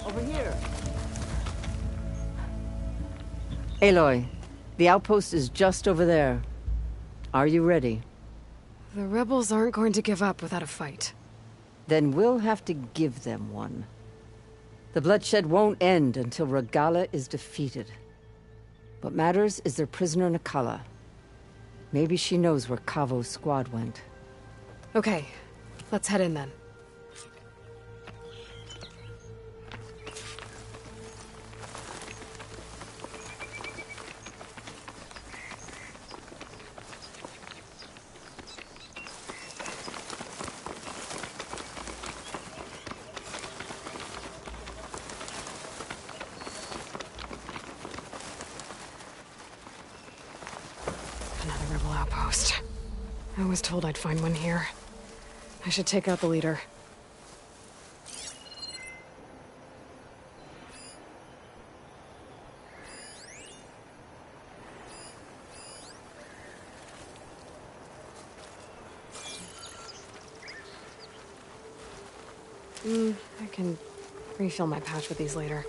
Over here. Aloy, the outpost is just over there. Are you ready? The rebels aren't going to give up without a fight. Then we'll have to give them one. The bloodshed won't end until Regalla is defeated. What matters is their prisoner Nakala. Maybe she knows where Kavo's squad went. Okay, let's head in then. Another rebel outpost. I was told I'd find one here. I should take out the leader. I can refill my pouch with these later.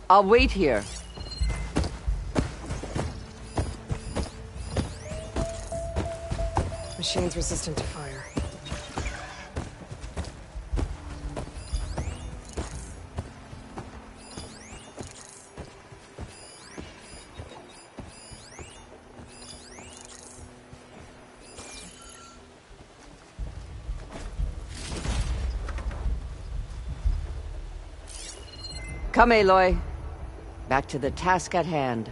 I'll wait here. Machine's resistant to fire. Come, Aloy. Back to the task at hand.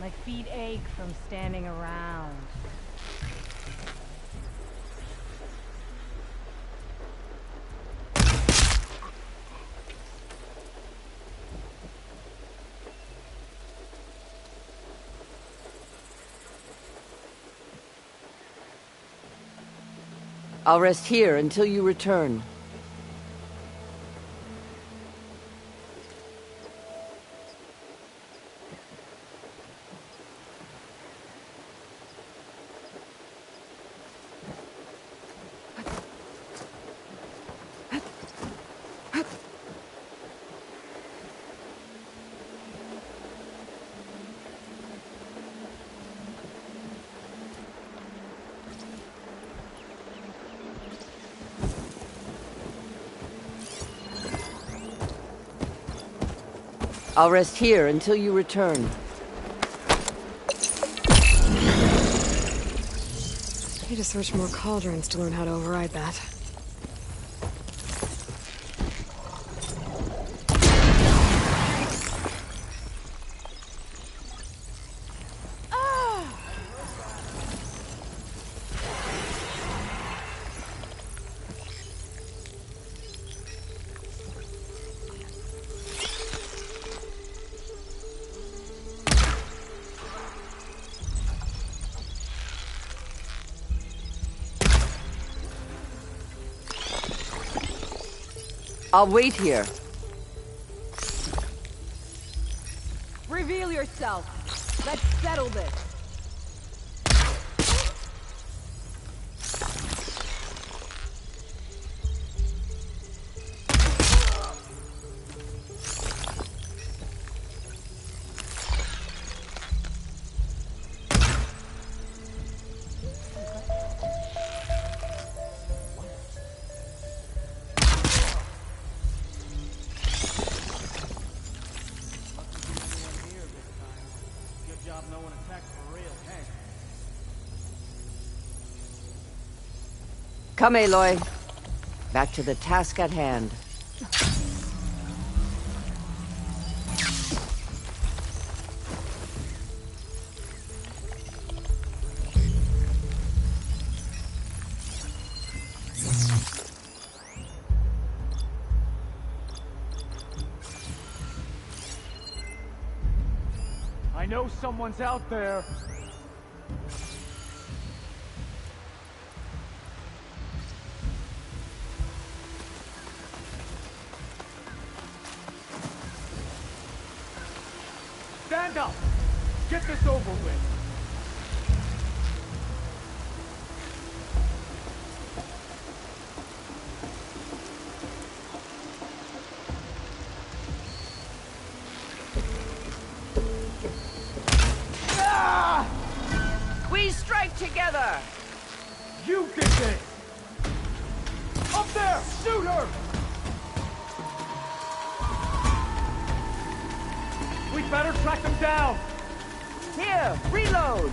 My feet ache from standing around. I'll rest here until you return. I'll rest here until you return. I need to search more cauldrons to learn how to override that. I'll wait here. Reveal yourself. Let's settle this. Come, Aloy. Back to the task at hand. I know someone's out there. Stand up! Get this over with! We strike together! You did this! Up there! Shoot her! We better track them down! Here, reload!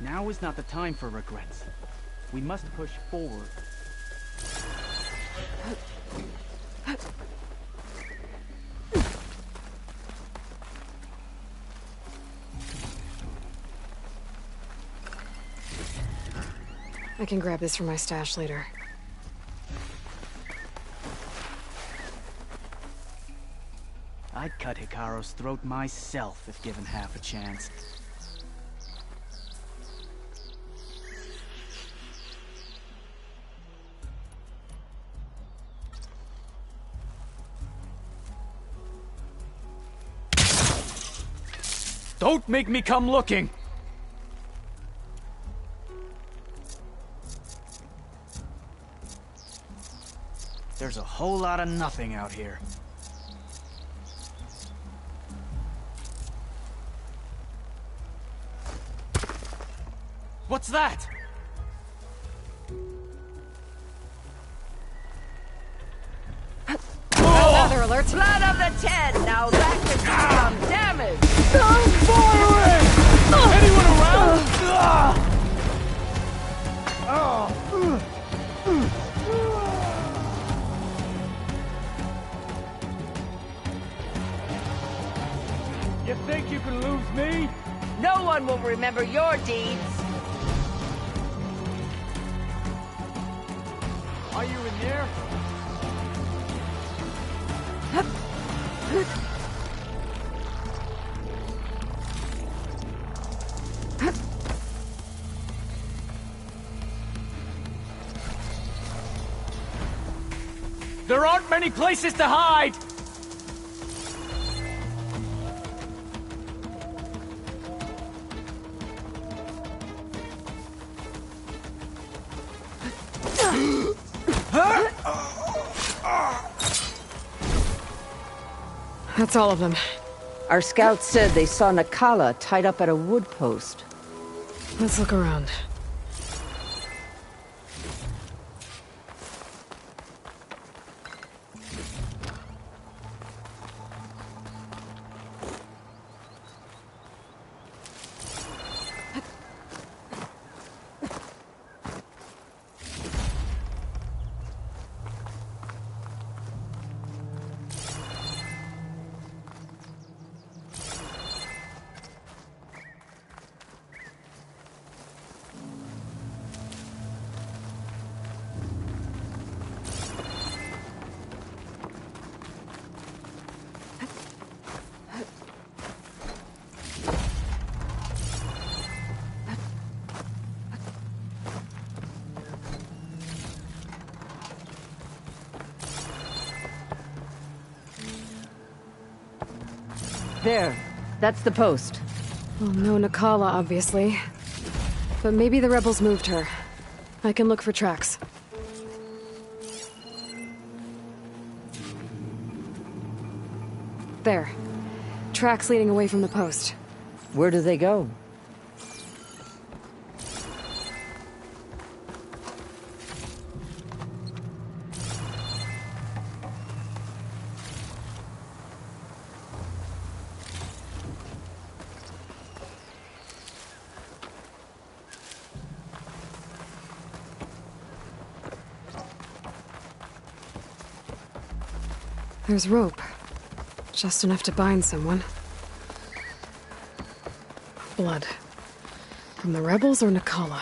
Now is not the time for regrets. We must push forward. I can grab this from my stash later. I'd cut Hikaru's throat myself if given half a chance. Don't make me come looking! There's a whole lot of nothing out here. What's that? Another alert! Blood of the Ten! Now that could do some damage! Anyone around? You think you can lose me? No one will remember your deeds! Are you in there? There aren't many places to hide! That's all of them. Our scouts said they saw Nakala tied up at a wood post. Let's look around. There. That's the post. Well, no Nakala, obviously. But maybe the rebels moved her. I can look for tracks. There. Tracks leading away from the post. Where do they go? There's rope. Just enough to bind someone. Blood. From the rebels or Nakala?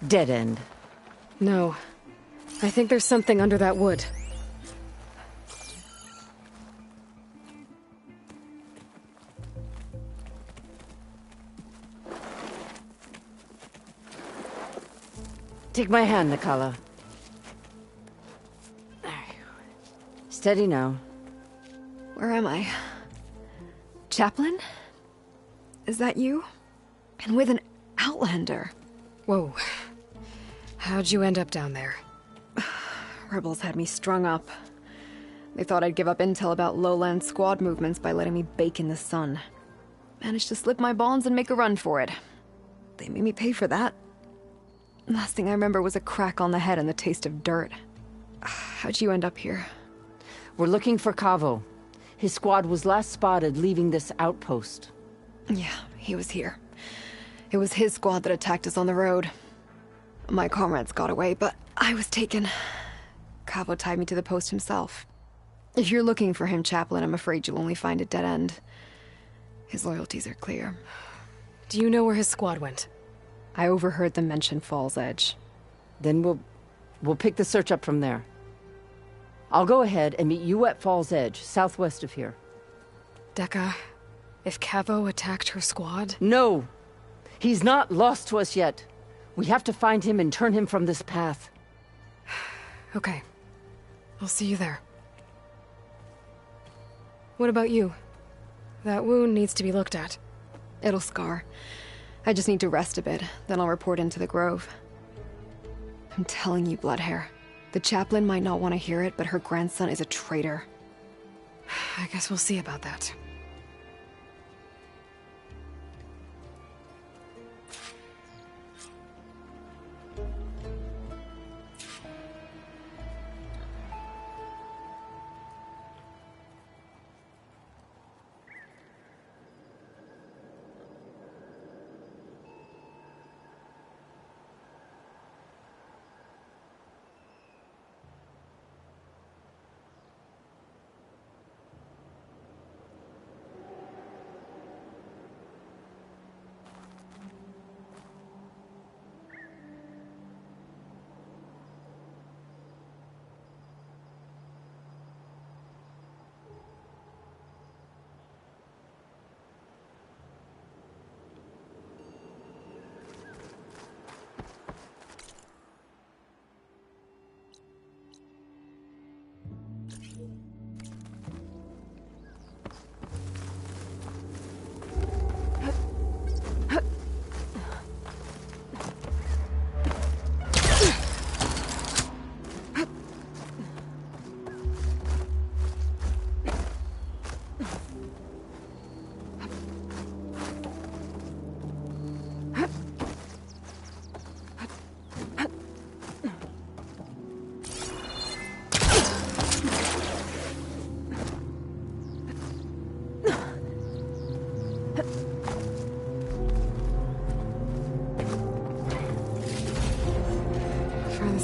Dead end. No. I think there's something under that wood. Take my hand, Nakala. Steady now. Where am I? Chaplain? Is that you? And with an Outlander. Whoa. How'd you end up down there? Rebels had me strung up. They thought I'd give up intel about lowland squad movements by letting me bake in the sun. Managed to slip my bonds and make a run for it. They made me pay for that. Last thing I remember was a crack on the head and the taste of dirt. How'd you end up here? We're looking for Kavo. His squad was last spotted leaving this outpost. Yeah, he was here. It was his squad that attacked us on the road. My comrades got away, but I was taken. Kavo tied me to the post himself. If you're looking for him, Chaplain, I'm afraid you'll only find a dead end. His loyalties are clear. Do you know where his squad went? I overheard them mention Fall's Edge. Then we'll pick the search up from there. I'll go ahead and meet you at Fall's Edge, southwest of here. Dekka, if Kavo attacked her squad? No! He's not lost to us yet. We have to find him and turn him from this path. Okay. I'll see you there. What about you? That wound needs to be looked at. It'll scar. I just need to rest a bit, then I'll report into the Grove. I'm telling you, Bloodhair. The chaplain might not want to hear it, but her grandson is a traitor. I guess we'll see about that.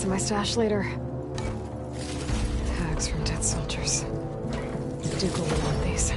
In my stash later. Tags from dead soldiers. Duke will want these.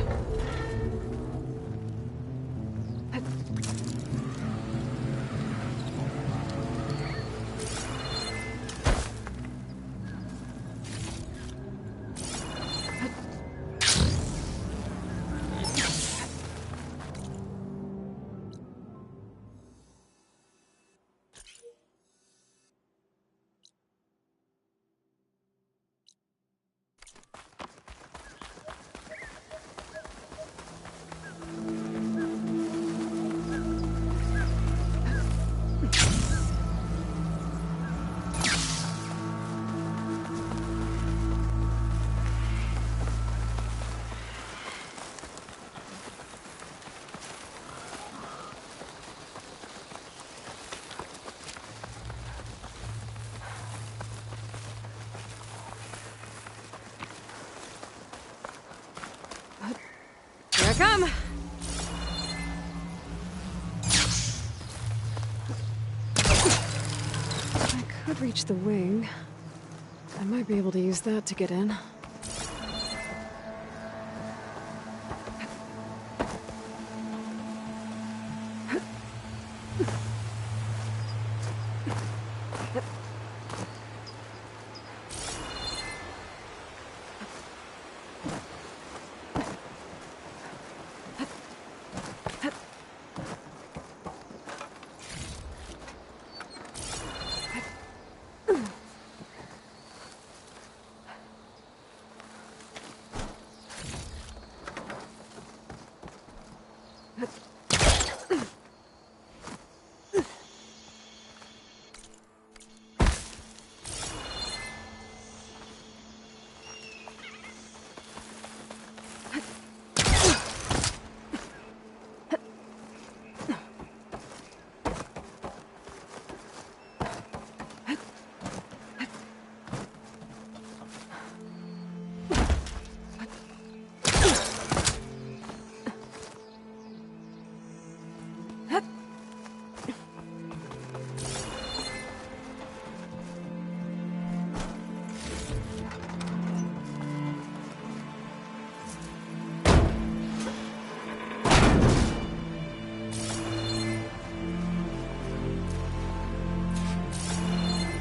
Here I come! I could reach the wing. I might be able to use that to get in.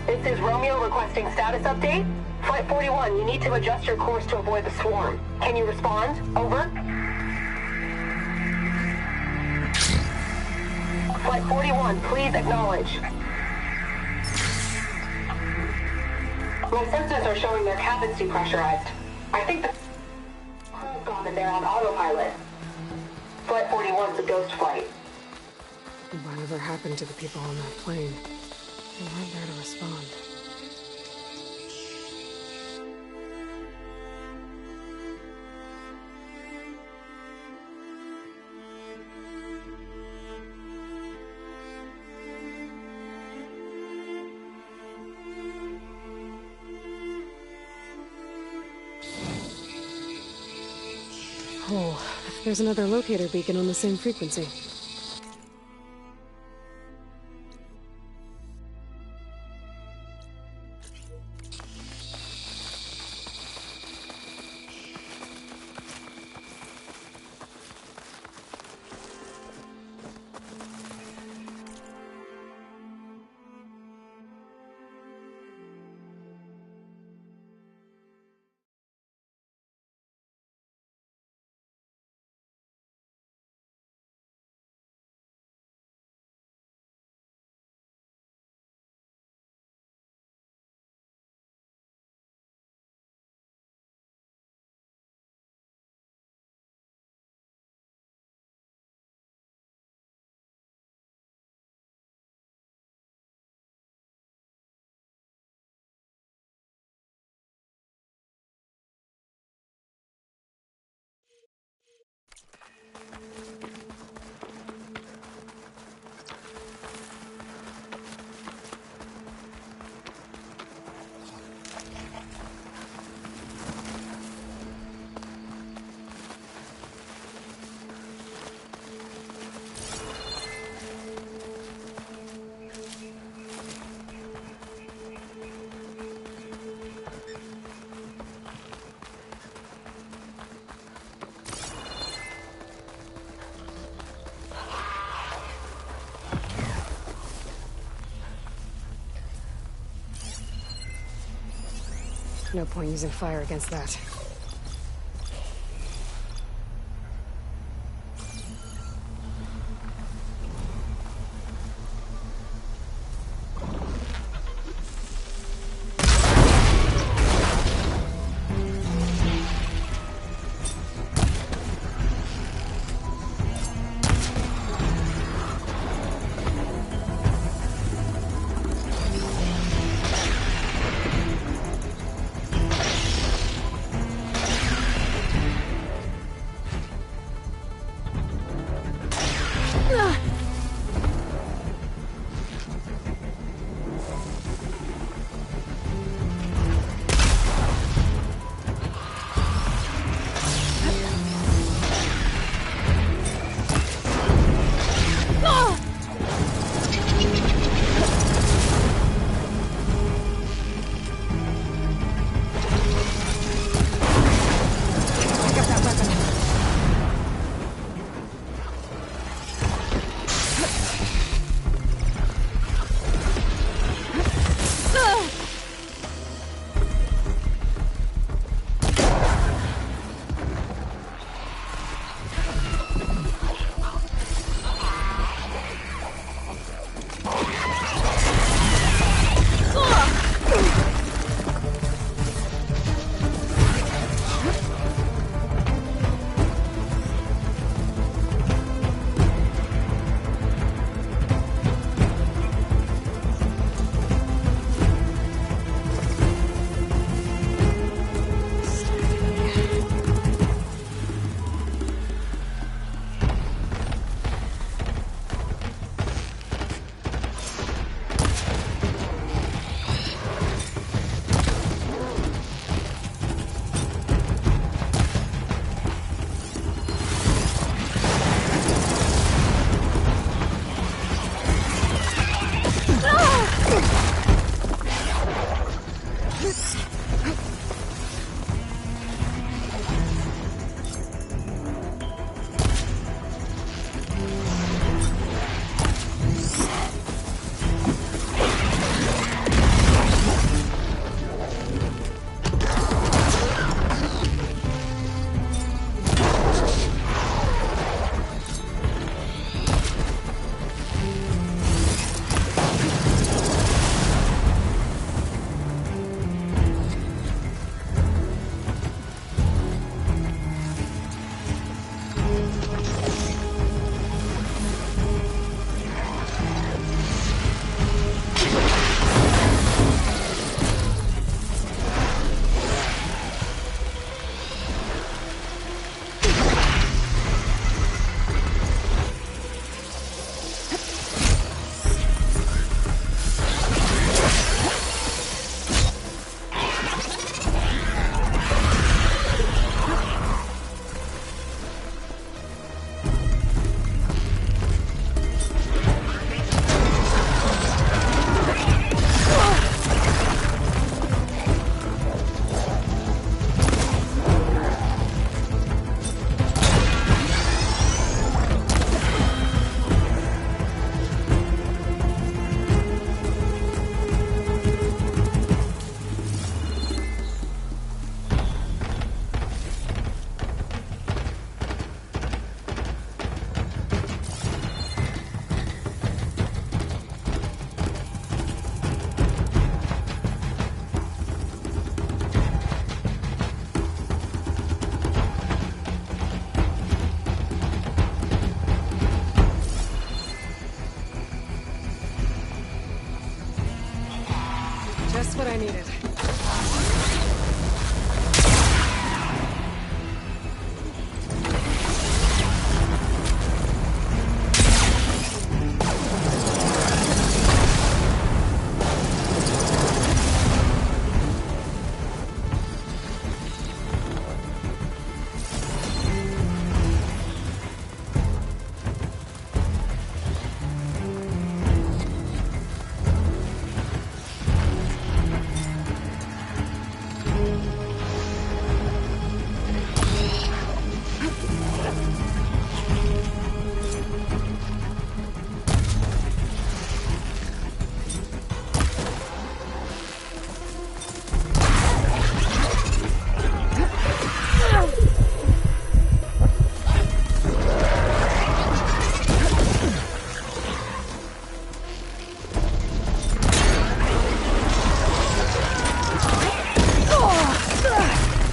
This is Romeo requesting status update. Flight 41, you need to adjust your course to avoid the swarm. Can you respond? Over. Flight 41, please acknowledge. My sensors are showing their cabins depressurized. I think the crew's gone and they're on autopilot. Flight 41's a ghost flight. Whatever happened to the people on that plane? They weren't there to respond. Oh, there's another locator beacon on the same frequency. No point using fire against that. that I needed.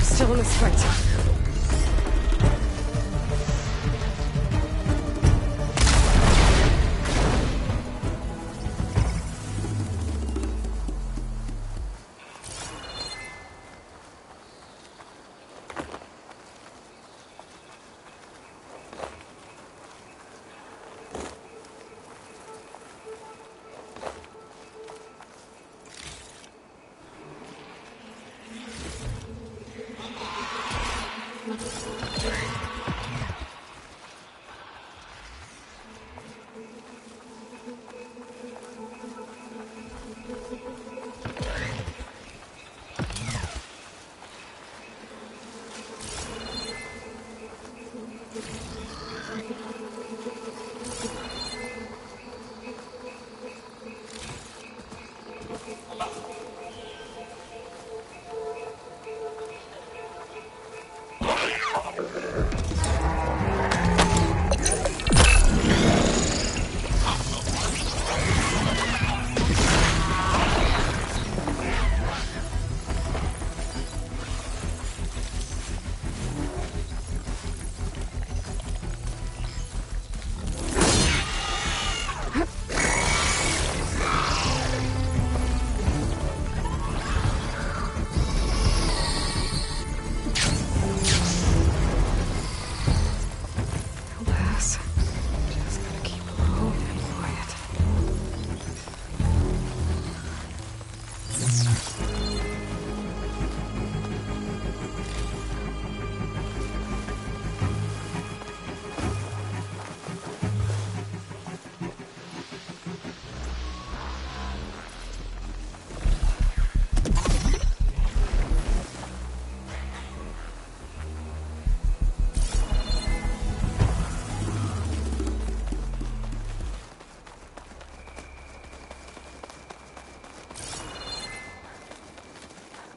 Still in this fight.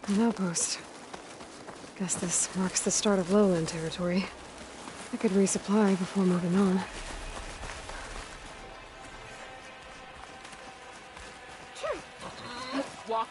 An outpost. Guess this marks the start of lowland territory. I could resupply before moving on. Walk.